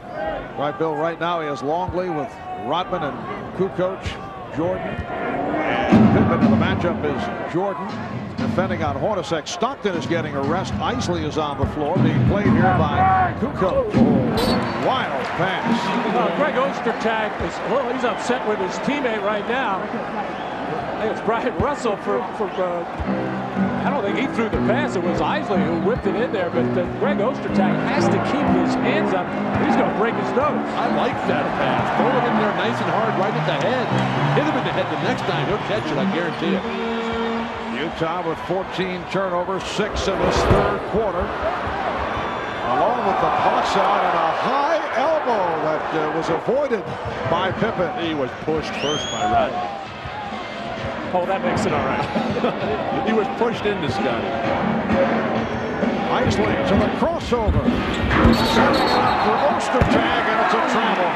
Right, Bill, right now he has Longley with Rodman and Kukoc, Jordan, and Pippen. And the matchup is Jordan defending on Hornacek. Stockton is getting a rest. Eisley is on the floor, being played here by Kukoc. Wild pass. Greg Ostertag he's upset with his teammate right now. I think it's Brian Russell I don't think he threw the pass. It was Eisley who whipped it in there, but Greg Ostertag has to keep his hands up. He's going to break his nose. I like that pass. Throw it in there nice and hard right at the head. Hit him in the head the next time. He'll catch it, I guarantee it. Utah with 14 turnovers, 6 in this third quarter. Along with the toss out and a high elbow that was avoided by Pippen. He was pushed first by Rodman. Oh, that makes it all right. He was pushed into Scottie. Eisley to the crossover. Setting it up for Ostertag, and it's a travel.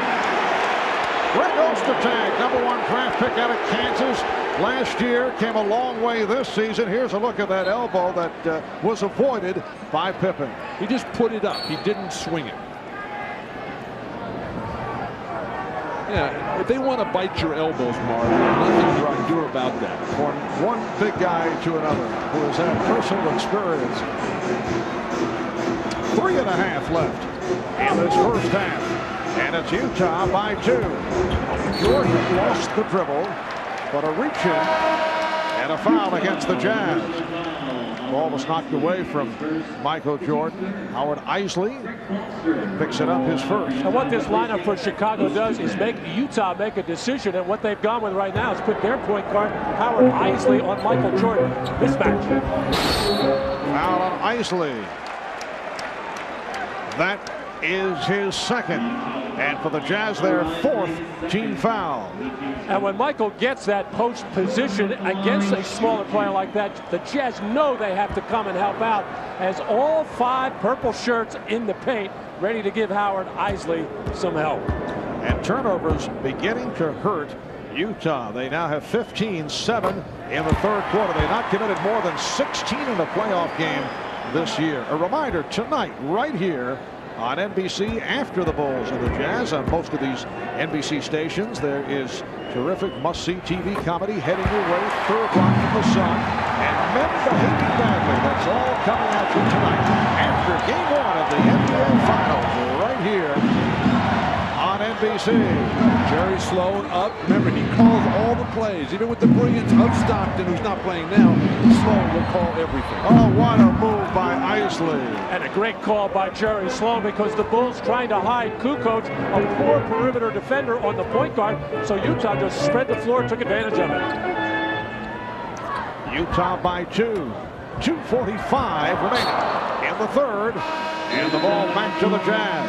Greg Ostertag, #1 draft pick out of Kansas last year, came a long way this season. Here's a look at that elbow that was avoided by Pippen. He just put it up. He didn't swing it. Yeah, if they want to bite your elbows, Mark, nothing you can do about that. From one big guy to another who has had personal experience. 3.5 left in this first half. And it's Utah by 2. Jordan lost the dribble, but a reach-in and a foul against the Jazz. Ball was knocked away from Michael Jordan. Howard Eisley picks it up, his first. And what this lineup for Chicago does is make Utah make a decision, and what they've gone with right now is put their point guard, Howard Eisley, on Michael Jordan. Mismatch. Foul on Eisley. That is his second. And for the Jazz, their 4th team foul. And when Michael gets that post position against a smaller player like that, the Jazz know they have to come and help out, as all 5 purple shirts in the paint ready to give Howard Eisley some help. And turnovers beginning to hurt Utah. They now have 15-7 in the third quarter. They've not committed more than 16 in a playoff game this year. A reminder, tonight, right here on NBC, after the Bulls and the Jazz, on most of these NBC stations, there is terrific must-see TV comedy heading your way. Third Rock from the Sun and Men Behaving Badly. That's all coming at you tonight after Game 1 of the NBA Finals, right here on NBC. NBC. Jerry Sloan up. Remember, he calls all the plays, even with the brilliance of Stockton, who's not playing now. Sloan will call everything. Oh, what a move by Isley. And a great call by Jerry Sloan, because the Bulls trying to hide Kukoc, a poor perimeter defender, on the point guard. So Utah just spread the floor, took advantage of it. Utah by 2. 2:45 remaining in the third. And the ball back to the Jazz.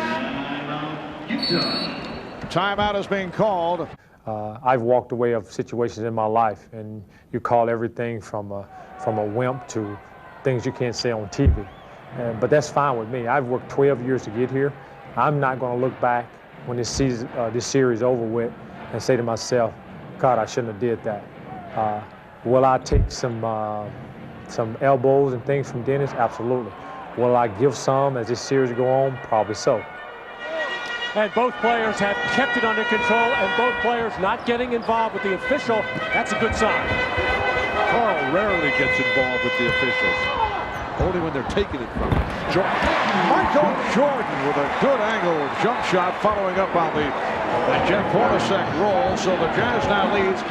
Timeout is being called. I've walked away of situations in my life, and you call everything from a wimp to things you can't say on TV. But that's fine with me. I've worked 12 years to get here. I'm not going to look back when this season, this series is over with, and say to myself, God, I shouldn't have did that. Will I take some elbows and things from Dennis? Absolutely. Will I give some as this series go on? Probably so. And both players have kept it under control, and both players not getting involved with the official. That's a good sign. Carl rarely gets involved with the officials. Only when they're taking it from him. Michael Jordan with a good angle jump shot following up on the Jeff Hornacek roll. So the Jazz now leads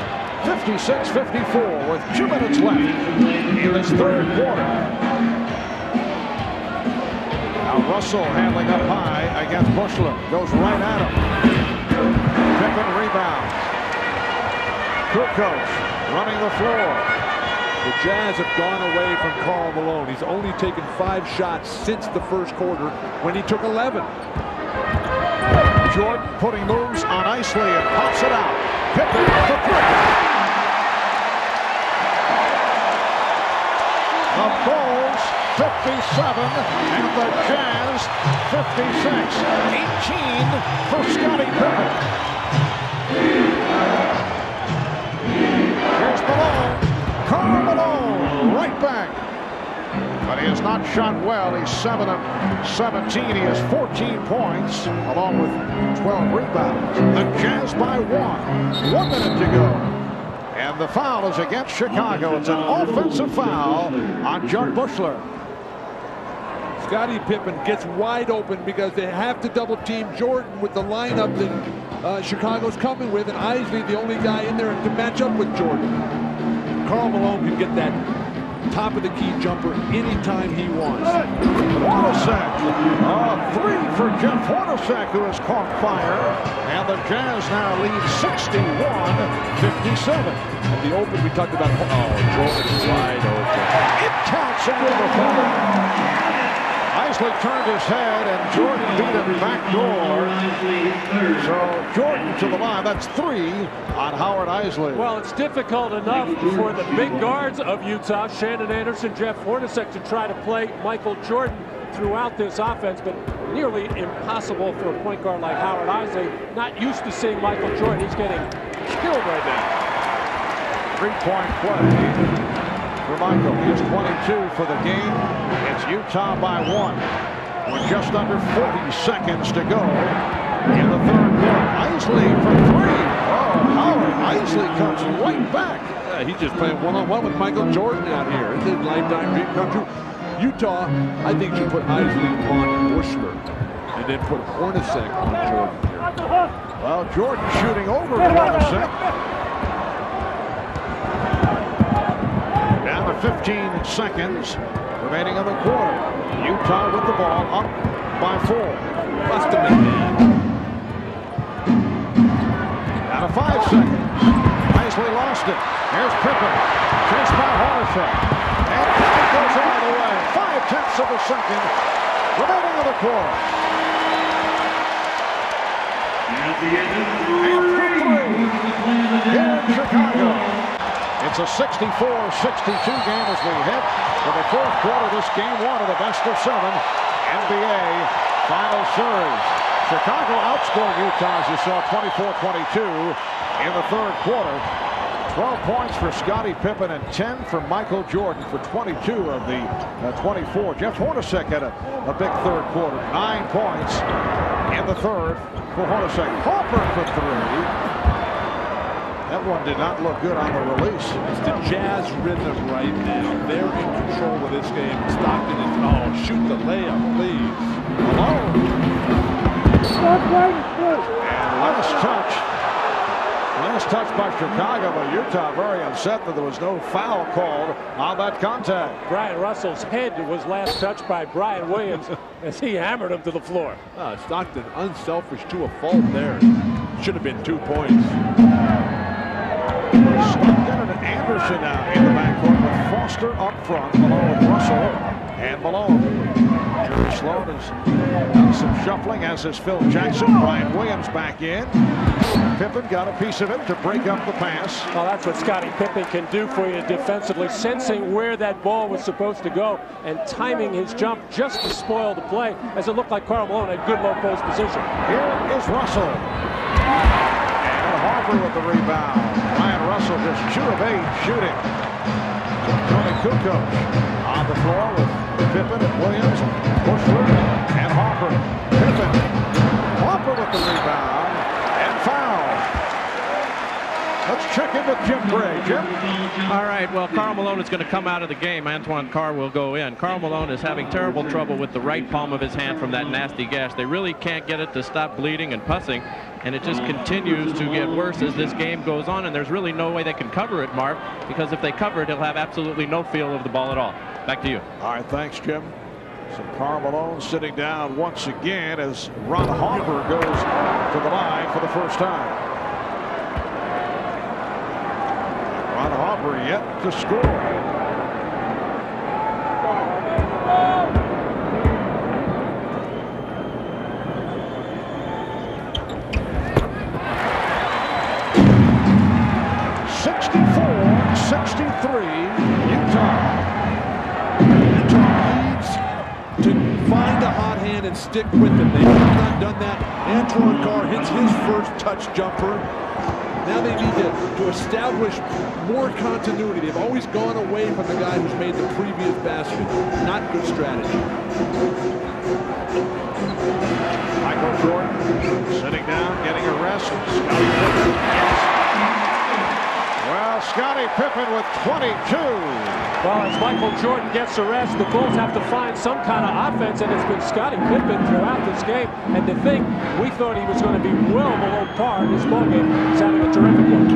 56-54 with 2 minutes left in this third quarter. Now Russell handling up high against Bushler. Goes right at him. Pippen rebounds. Kukoc running the floor. The Jazz have gone away from Karl Malone. He's only taken 5 shots since the first quarter when he took 11. Jordan putting moves on Isley and pops it out. Pippen for 3. The Bulls 57 and the Jazz 56. 18 for Scottie Pippen. Here's Malone. Karl Malone right back. But he has not shot well. He's 7 of 17. He has 14 points along with 12 rebounds. The Jazz by 1. 1 minute to go. And the foul is against Chicago. It's an offensive foul on Jud Bushler. Scottie Pippen gets wide open because they have to double team Jordan with the lineup that Chicago's coming with, and Isley the only guy in there to match up with Jordan. Karl Malone can get that top of the key jumper anytime he wants. Hornacek, 3 for Jeff Hornacek, who has caught fire, and the Jazz now lead 61-57. At the open, we talked about, Jordan is wide open. It counts into the foul. Isley turned his head, and Jordan beat him backdoor. So Jordan to the line. That's 3 on Howard Isley. Well, it's difficult enough for the big guards of Utah, Shannon Anderson, Jeff Hornacek, to try to play Michael Jordan throughout this offense, but nearly impossible for a point guard like Howard Isley. Not used to seeing Michael Jordan. He's getting killed right now. 3-point play for Michael. He has 22 for the game. It's Utah by 1 with just under 40 seconds to go in the third quarter. Isley for 3. Oh, Howard Isley comes right back. Yeah, he's just playing one-on-one with Michael Jordan out here. It's a lifetime dream come true. Utah, I think, should put Isley on Bushler and then put Hornacek on Jordan here. Well, Jordan shooting over Hornacek. Down to 15 seconds remaining in the quarter. Utah with the ball up by 4. Must have been Down to 5 seconds. Isley lost it. Here's Pippen. Chased by Hornacek. And Pippen goes all the way. 5/10 of a second remaining in the quarter. After 3 here in Chicago. It's a 64-62 game as we head to the fourth quarter. This game 1 of the best of 7 NBA Final Series. Chicago outscored Utah, as you saw, 24-22 in the third quarter. 12 points for Scottie Pippen and 10 for Michael Jordan for 22 of the 24. Jeff Hornacek had a big third quarter. 9 points in the third for Hornacek. Harper for 3. That one did not look good on the release. It's the Jazz rhythm right now. They're in control of this game. Stockton is, shoot the layup, please. Malone. And Last touch by Chicago, but Utah very upset that there was no foul called on that contact. Brian Russell's head was last touched by Brian Williams as he hammered him to the floor. Stockton unselfish to a fault there. Should have been 2 points. Stockton and Anderson now in the backcourt with Foster up front along with Russell and Malone. Jerry Sloan has done some shuffling, as has Phil Jackson. Brian Williams back in. Pippen got a piece of it to break up the pass. Well, that's what Scottie Pippen can do for you defensively, sensing where that ball was supposed to go and timing his jump just to spoil the play, as it looked like Karl Malone had good low post position. Here is Russell. And Harper with the rebound. Ryan Russell just 2 of 8 shooting. Tony Kukoc on the floor with Pippen and Williams, Bushler and Harper. Pippen. Harper with the rebound and foul. Let's check in with Jim Bray. Jim? All right, well, Karl Malone is going to come out of the game. Antoine Carr will go in. Karl Malone is having terrible trouble with the right palm of his hand from that nasty gash. They really can't get it to stop bleeding and pussing, and it just continues to get worse as this game goes on, and there's really no way they can cover it, Mark, because if they cover it, he'll have absolutely no feel of the ball at all. Back to you. All right, thanks, Jim. So Karl Malone sitting down once again as Ron Harper goes to the line for the first time. Ron Harper yet to score. And stick with it. They have not done that. Antoine Carr hits his first touch jumper. Now they need to establish more continuity. They've always gone away from the guy who's made the previous basket. Not good strategy. Michael Jordan sitting down, getting a rest. Scottie Pippen with 22. Well, as Michael Jordan gets a rest, the Bulls have to find some kind of offense, and it's been Scottie Pippen throughout this game. And to think we thought he was going to be well below par in this ballgame, he's having a terrific one.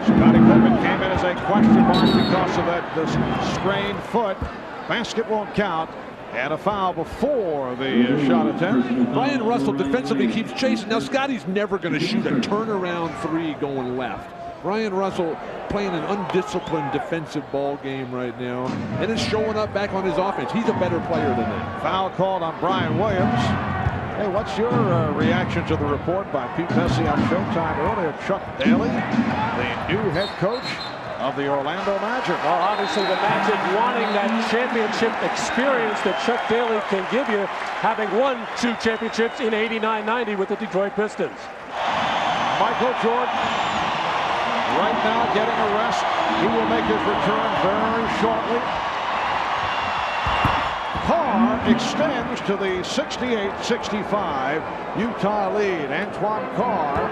Scottie Pippen came in as a question mark because of that sprained foot. Basket won't count. And a foul before the shot attempt. Brian Russell defensively keeps chasing. Now, Scottie's never going to shoot a turnaround three going left. Brian Russell playing an undisciplined defensive ball game right now, and is showing up back on his offense. He's a better player than that. Foul called on Brian Williams. Hey, what's your reaction to the report by Pete Messi on Showtime earlier? Chuck Daly, the new head coach of the Orlando Magic. Well, obviously the Magic wanting that championship experience that Chuck Daly can give you, having won 2 championships in '89-90 with the Detroit Pistons. Michael Jordan right now getting a rest. He will make his return very shortly. Carr extends to the 68-65 Utah lead. Antoine Carr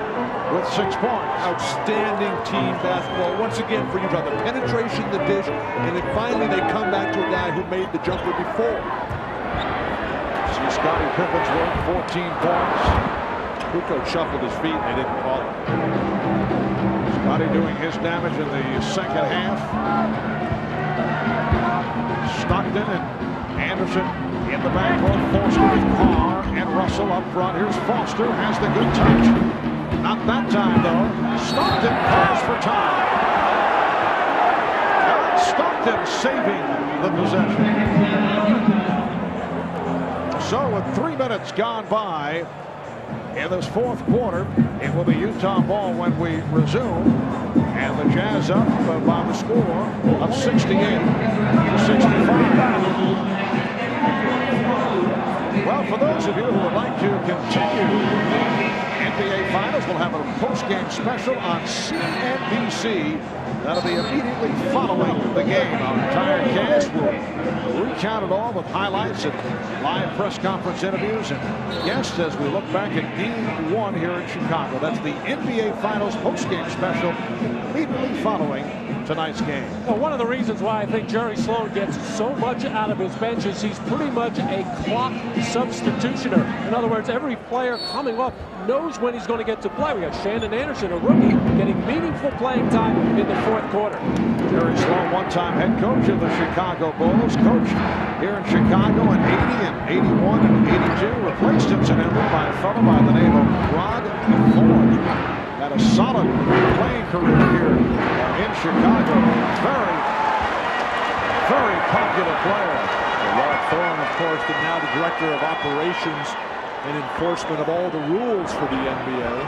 with 6 points. Outstanding team basketball once again for Utah. The penetration, the dish, and then finally they come back to a guy who made the jumper before. See Scottie Pippen's work, 14 points. Kukoc shuffled his feet and they didn't call it. Scottie doing his damage in the second half. Stockton and Anderson in the backcourt. Foster with Carr and Russell up front. Here's Foster, has the good touch. Not that time, though. Stockton calls for time. Eric Stockton saving the possession. So with 3 minutes gone by in this fourth quarter, it will be Utah ball when we resume. And the Jazz up by the score of 68-65. Well, for those of you who would like to continue NBA Finals, we'll have a post-game special on CNBC. That'll be immediately following the game. Our entire cast will recount it all with highlights and live press conference interviews and guests as we look back at Game 1 here in Chicago. That's the NBA Finals post-game special immediately following tonight's game. Well, one of the reasons why I think Jerry Sloan gets so much out of his bench is he's pretty much a clock substitutioner. In other words, every player coming up knows when he's going to get to play. We got Shannon Anderson, a rookie, getting meaningful playing time in the fourth quarter. Jerry Sloan, one-time head coach of the Chicago Bulls, coached here in Chicago in 80 and 81 and 82. Replaced incidentally by a fellow by the name of Rod Ford. Had a solid playing career here in Chicago. Very, very popular player. Rod Thorne, of course, is now the director of operations and enforcement of all the rules for the NBA.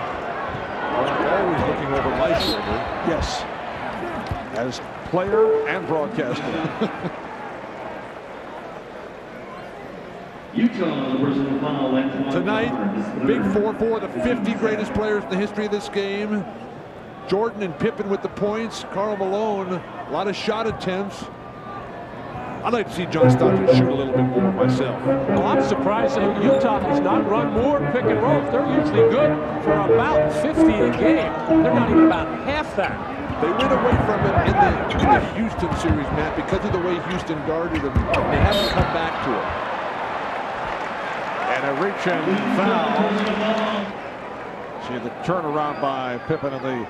Always looking over my shoulder. Yes, as player and broadcaster. Tonight, big 4-4, the 50 greatest players in the history of this game. Jordan and Pippen with the points. Karl Malone, a lot of shot attempts. I'd like to see John Stockton shoot a little bit more myself. Well, I'm surprised that Utah has not run more pick and rolls. They're usually good for about 50 a game. They're not even about half that. They went away from it in the Houston series, Matt, because of the way Houston guarded them. They haven't come back to it. And a reach-in foul. See the turnaround by Pippen in the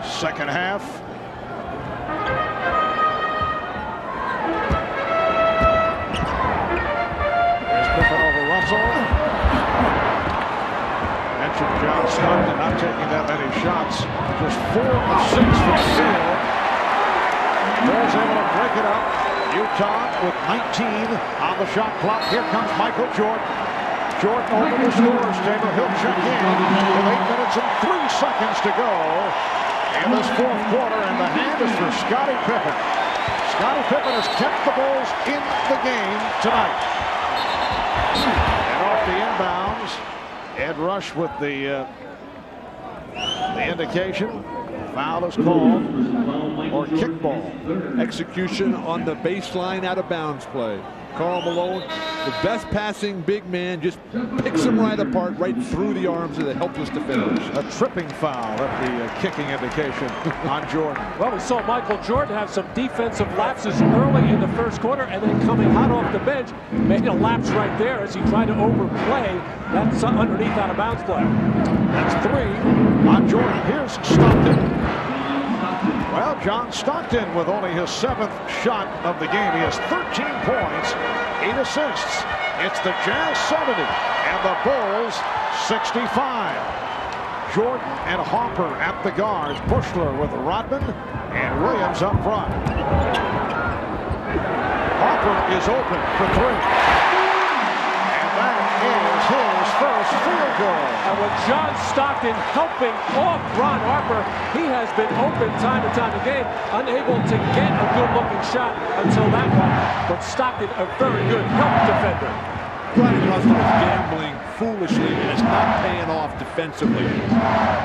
second half. Pippen over Russell. Mentioned John Stockton not taking that many shots. Just 4 of 6 from the field. Bulls able to break it up. Utah with 19 on the shot clock. Here comes Michael Jordan. Jordan over the scores table. He'll check in with 8 minutes and 3 seconds to go in this fourth quarter. And the hand is for Scottie Pippen. Scottie Pippen has kept the Bulls in the game tonight. And off the inbounds, Ed Rush with the indication. Foul is called, or kickball. Execution on the baseline out of bounds play. Karl Malone, the best passing big man, just picks him right apart, right through the arms of the helpless defenders. A tripping foul at the kicking indication on Jordan. Well, we saw Michael Jordan have some defensive lapses early in the first quarter, and then coming hot off the bench, made a lapse right there as he tried to overplay that underneath out of bounds play. That's 3 on Jordan. Here's Stockton. Well, John Stockton with only his 7th shot of the game. He has 13 points, 8 assists. It's the Jazz 70 and the Bulls 65. Jordan and Harper at the guards. Bushler with Rodman and Williams up front. Harper is open for 3. And that is his first field goal. And with John Stockton helping off Ron Harper, he has been open time and time again, unable to get a good-looking shot until that one. But Stockton, a very good help defender. Brian Russell is gambling foolishly and it's not paying off defensively.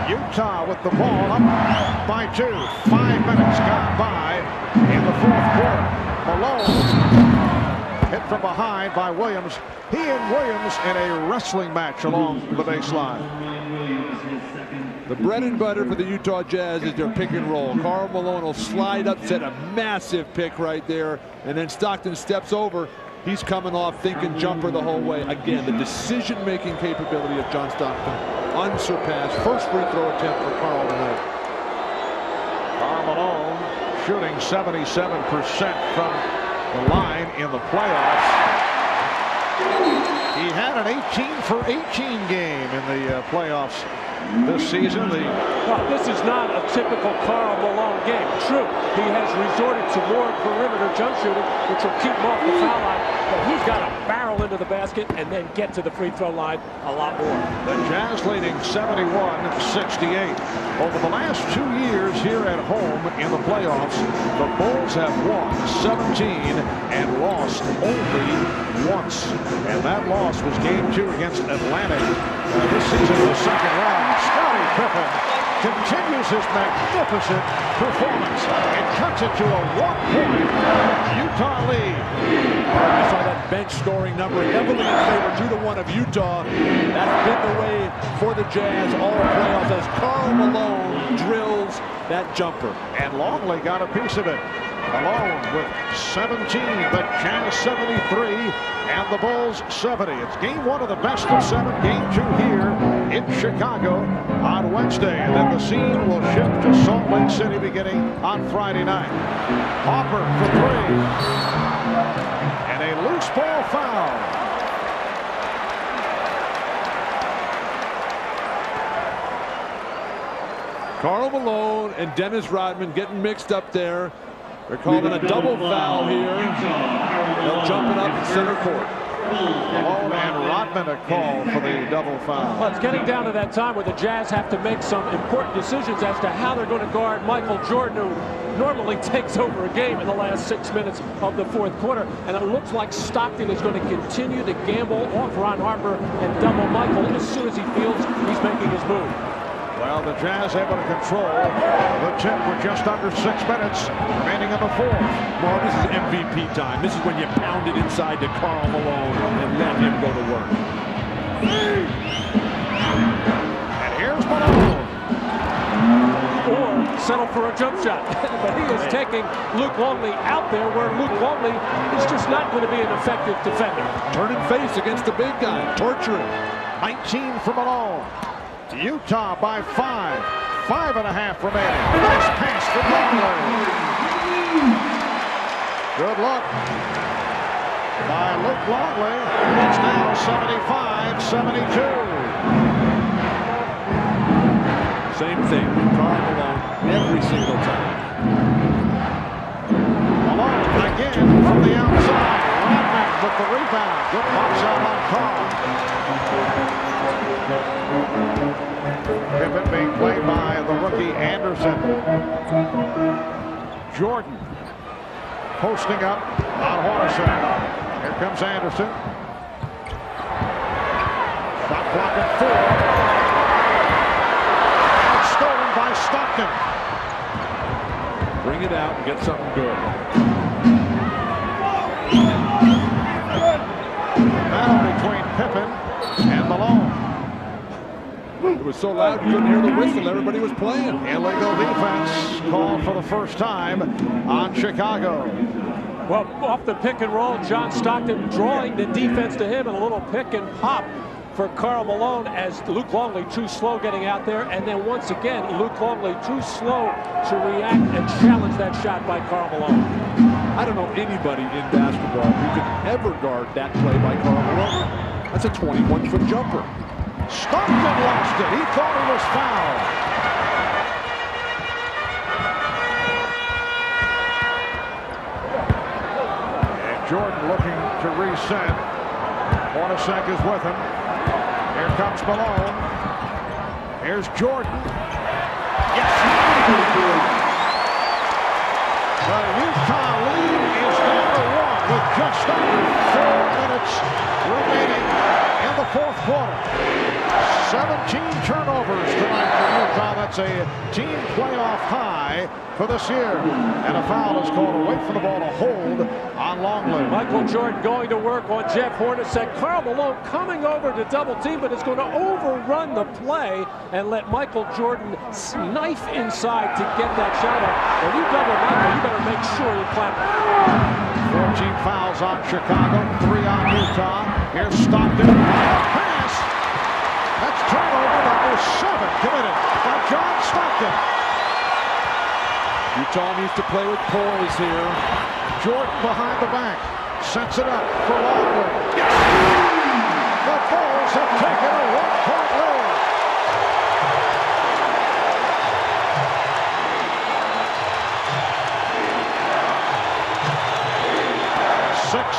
Utah with the ball up by 2. 5 minutes gone by in the fourth quarter. Malone hit from behind by Williams. He and Williams in a wrestling match along the baseline. The bread and butter for the Utah Jazz is their pick and roll. Karl Malone will slide up, set a massive pick right there, and then Stockton steps over. He's coming off thinking jumper the whole way. Again, the decision-making capability of John Stockton, unsurpassed. First free throw attempt for Karl Malone. Karl Malone shooting 77% from the line in the playoffs. He had an 18 for 18 game in the playoffs this season. Well, this is not a typical Karl Malone game. True, he has resorted to more perimeter jump shooting, which will keep him off the foul line, but he's got to barrel into the basket and then get to the free throw line a lot more. The Jazz leading 71-68. Over the last 2 years here at home in the playoffs, the Bulls have won 17 and lost only once. And that loss was game 2 against Atlanta this season in the second round. Scottie Pippen continues his magnificent performance and cuts it to a 1-point Utah lead. I saw that bench scoring number heavily in favor 2-1 of Utah. That's been the way for the Jazz all playoffs as Karl Malone drills that jumper. And Longley got a piece of it. Malone with 17, the Jazz 73, and the Bulls 70. It's game 1 of the best of 7, game 2 here in Chicago on Wednesday. And then the scene will shift to Salt Lake City beginning on Friday night. Harper for 3. And a loose ball foul. Karl Malone and Dennis Rodman getting mixed up there. They're calling a double foul here. They'll jump it up in center court. Malone and Rodman a call for the double foul. Well, it's getting down to that time where the Jazz have to make some important decisions as to how they're going to guard Michael Jordan, who normally takes over a game in the last 6 minutes of the fourth quarter. And it looks like Stockton is going to continue to gamble off Ron Harper and double Michael as soon as he feels he's making his move. Well, the Jazz able to control the tip with just under 6 minutes remaining in the fourth. Well, this is MVP time. This is when you pound it inside to Karl Malone and let him go to work. And here's Malone. Or settle for a jump shot. But he is taking Luke Longley out there where Luke Longley is just not going to be an effective defender. Turning face against the big guy. Torture him. 19 for Malone. Utah by 5. 5.5 remaining. Nice pass for Longley. Good look by Luke Longley. It's now 75-72. Same thing. Karl Malone every single time. Malone again from the outside. Rodman with the rebound. Good box out on Karl. Pippen being played by the rookie Anderson. Jordan posting up on Hornacek. Here comes Anderson. Shot clock at 4. It's stolen by Stockton. Bring it out and get something good. Battle between Pippen and Malone. It was so loud you couldn't hear the whistle. Everybody was playing. Illegal defense called for the first time on Chicago. Well, off the pick and roll, John Stockton drawing the defense to him, and a little pick and pop for Karl Malone as Luke Longley too slow getting out there. And then once again, Luke Longley too slow to react and challenge that shot by Karl Malone. I don't know anybody in basketball who could ever guard that play by Karl Malone. That's a 21-foot jumper. Stockton lost it. He thought he was fouled. And Jordan looking to reset. Hornacek is with him. Here comes Malone. Here's Jordan. Yes! The Utah lead is down to 1 with just under 4 minutes remaining in the fourth quarter. 17 turnovers tonight for Utah. That's a team playoff high for this year. And a foul is called away from the ball to hold on Longley. Michael Jordan going to work on Jeff Hornacek. Karl Malone coming over to double team, but is going to overrun the play and let Michael Jordan knife inside to get that shot up. When you double Michael, you better make sure you clap. 14 fouls on Chicago, 3 on Utah. Here's Stockton. Pass. That's turnover number 7 committed by John Stockton. Utah needs to play with poise here. Jordan behind the back. Sets it up for Longley. Yes! The Bulls have taken a 1-point lead.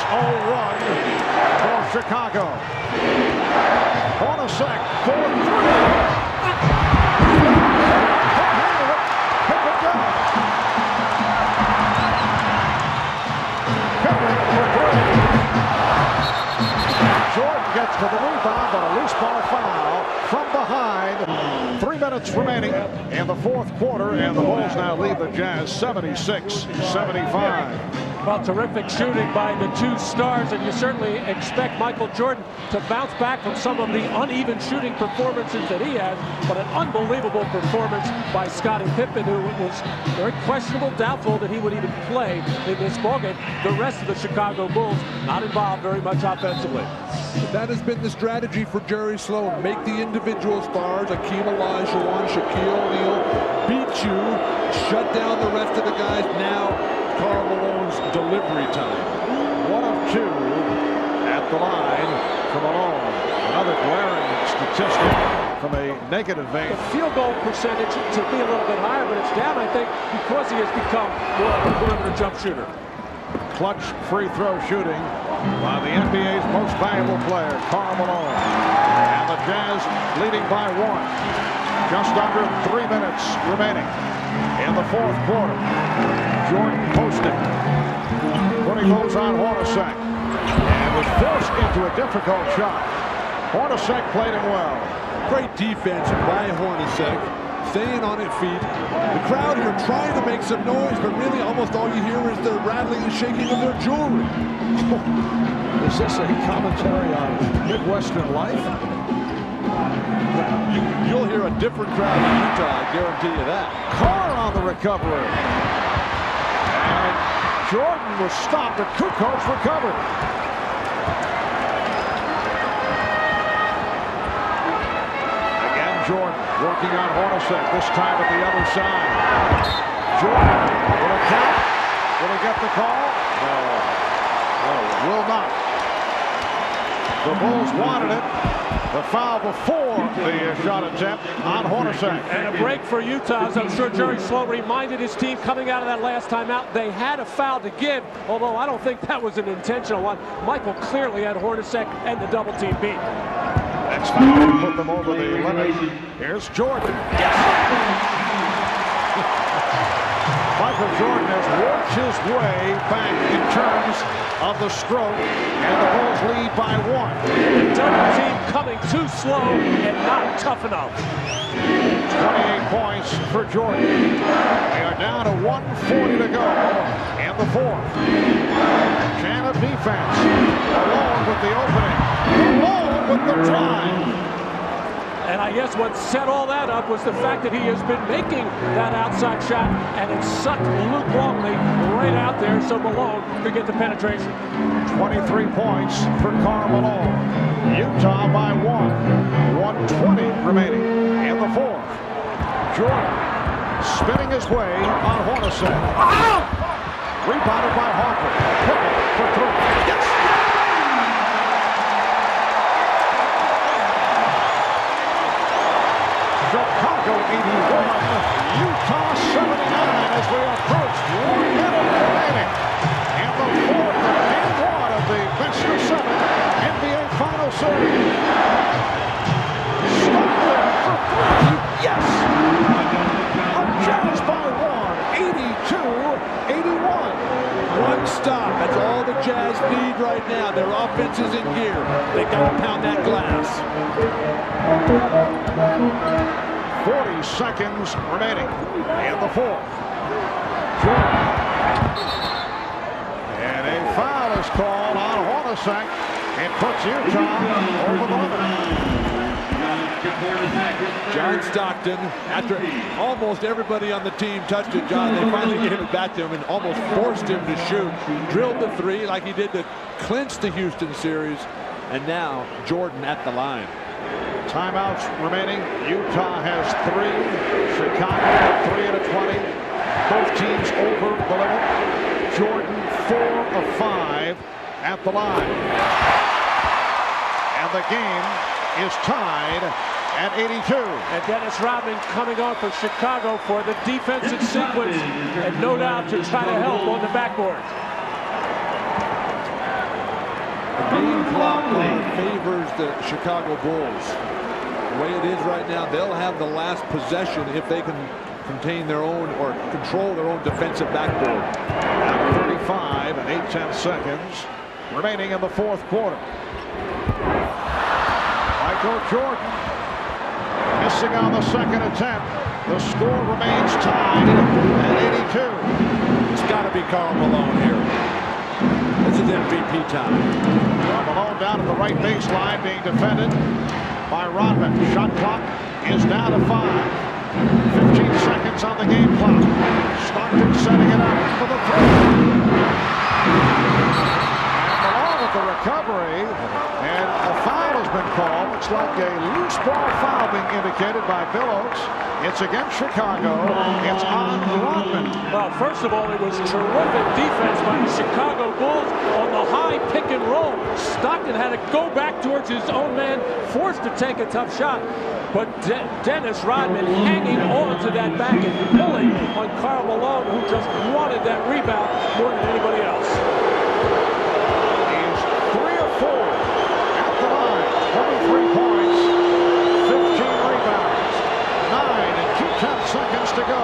Run for Chicago. Hornacek for 3. Pippen down. Pippen for 3. Jordan gets to the rebound, but a loose ball foul from behind. 3 minutes remaining in the fourth quarter, and the Bulls now lead the Jazz 76-75. Well, terrific shooting by the two stars, and you certainly expect Michael Jordan to bounce back from some of the uneven shooting performances that he has, but an unbelievable performance by Scottie Pippen, who was very questionable, doubtful that he would even play in this ballgame. The rest of the Chicago Bulls not involved very much offensively. That has been the strategy for Jerry Sloan. Make the individual stars, Akeem Olajuwon, Shaquille O'Neal, beat you, shut down the rest of the guys. Now, Karl Malone's delivery time. 1 of 2 at the line for Malone. Another glaring statistic from a negative vein. The field goal percentage to be a little bit higher, but it's down, I think, because he has become more of a perimeter jump shooter. Clutch free throw shooting by the NBA's most valuable player, Karl Malone. And the Jazz leading by 1. Just under 3 minutes remaining in the fourth quarter. Jordan posting. Putting those on Hornacek. And was forced into a difficult shot. Hornacek played him well. Great defense by Hornacek. Staying on its feet. The crowd here trying to make some noise, but really almost all you hear is the rattling and shaking of their jewelry. Is this a commentary on Midwestern life? You'll hear a different crowd in Utah, I guarantee you that. Carr on the recovery. And Jordan was stopped, but Kukoc recovered. Again, Jordan working on Hornacek, this time at the other side. Jordan, will it count? Will he get the call? No, will not. The Bulls wanted it. The foul before the shot attempt on Hornacek. And a break for Utah, as I'm sure Jerry Sloan reminded his team coming out of that last timeout. They had a foul to give, although I don't think that was an intentional one. Michael clearly had Hornacek and the double team beat. Next foul to put them over the limit. Here's Jordan. Yes. Michael Jordan has worked his way back in terms of the stroke, and the Bulls lead by 1. Double team coming too slow and not tough enough. 28 points for Jordan. They are down to 1:40 to go in the fourth. Chant of defense. Malone with the opening. Malone with the drive. And I guess what set all that up was the fact that he has been making that outside shot, and it sucked Luke Longley right out there so Malone could get the penetration. 23 points for Karl Malone. Utah by 1. 1:20 remaining in the fourth. Jordan spinning his way on Hornacek. Rebounded by Harper. Pippen for 3. Yes! Chicago 81, Utah 79 as we approach 1 minute remaining in the fourth of Game 1 of the best of 7 NBA Final Series. Stockton for 3. Yes! The Jazz by 1, 82-81. One stop. That's all the Jazz need right now. Their offense is in gear. They got to pound that glass. 40 seconds remaining in the fourth. Jordan. And a foul is called on Hornacek. It puts Utah over the limit. John Stockton, after almost everybody on the team touched it, John, they finally gave it back to him and almost forced him to shoot. Drilled the 3 like he did to clinch the Houston series. And now Jordan at the line. Timeouts remaining. Utah has 3. Chicago 3 and a 20. Both teams over the limit. Jordan 4 of 5 at the line. And the game is tied at 82. And Dennis Rodman coming on for Chicago for the defensive sequence, and no doubt to try to help on the backboard. The game clock favors the Chicago Bulls. The way it is right now, they'll have the last possession if they can contain their own or control their own defensive backboard. Now 35 and 8/10 seconds remaining in the fourth quarter. Michael Jordan missing on the second attempt. The score remains tied at 82. It's got to be Karl Malone here. his MVP time. Malone down at the right baseline being defended by Rodman. Shot clock is down to 5. 15 seconds on the game clock. Stockton setting it up for the three. And Malone with the recovery, and a foul has been called. Looks like a loose ball foul being indicated by Bill Oates. It's against Chicago. It's on Rodman. Well, first of all, it was terrific defense by the Chicago Bulls on the high pick and roll. Stockton had to go back towards his own man, forced to take a tough shot. But Dennis Rodman hanging on to that back and pulling on Karl Malone, who just wanted that rebound more than anybody else. He's 3 of 4 at the line. 23 points, 15 rebounds, 9 and 2/10 seconds to go.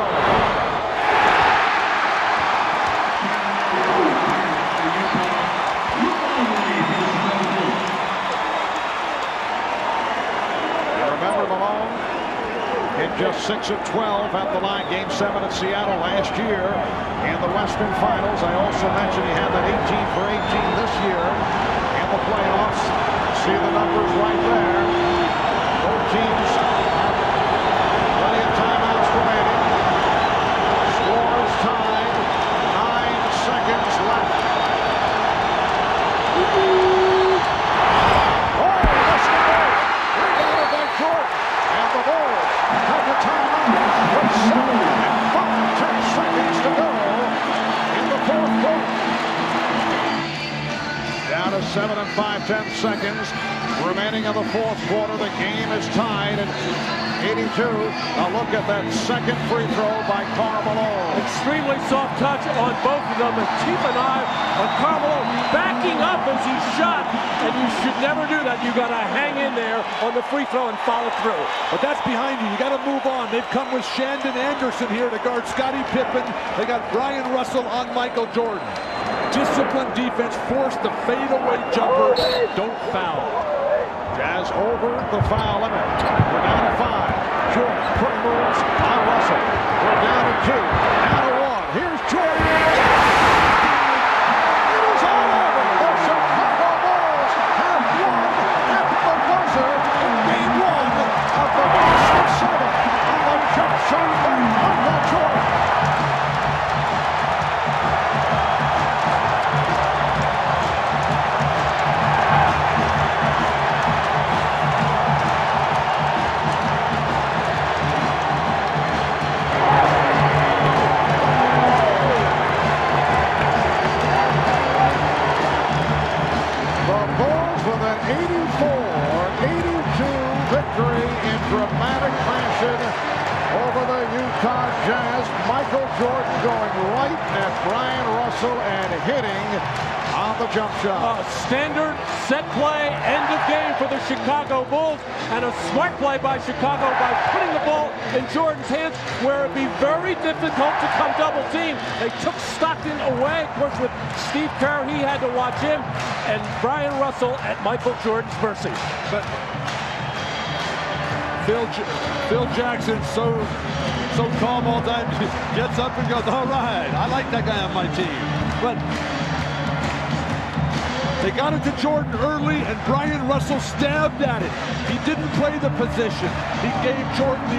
Just 6 of 12 at the line. Game 7 at Seattle last year in the Western Finals. I also mentioned he had that 18 for 18 this year in the playoffs. See the numbers right there. Both teams have plenty of timeouts remaining. Score is tied. 9 seconds left. Oh, that's the goal. Rebounded by Jordan. And the Bulls have the timeout with 7 and 5/10 seconds to go in the fourth quarter. Down to 7 and 5/10 seconds remaining in the fourth quarter. The game is tied at 82. Now look at that second free throw by Karl Malone. Extremely soft touch on both of them, and keep an eye on Karl Malone backing up as he shot, and you should never do that. You got to hang in there on the free throw and follow through. But that's behind you. You got to move on. They've come with Shandon Anderson here to guard Scottie Pippen. They got Brian Russell on Michael Jordan. Disciplined defense, force the fadeaway jumper. Don't foul. Jazz over the foul limit. We're down to 5. Jordan quick moves on Russell. We're down to 2. Down to 1. Here's Jordan. It is all over. The Chicago Bulls have won at the buzzer in Game 1 of the Boston 7 on the jump shot by Michael Jordan. Dramatic fashion over the Utah Jazz. Michael Jordan going right at Brian Russell and hitting on the jump shot. Standard set play, end of game for the Chicago Bulls, and a smart play by Chicago by putting the ball in Jordan's hands where it'd be very difficult to come double team. They took Stockton away. Of course, with Steve Kerr, he had to watch him, and Brian Russell at Michael Jordan's mercy. But Phil Jackson, so calm all the time, gets up and goes, all right, I like that guy on my team. But they got it to Jordan early, and Brian Russell stabbed at it. He didn't play the position. He gave Jordan the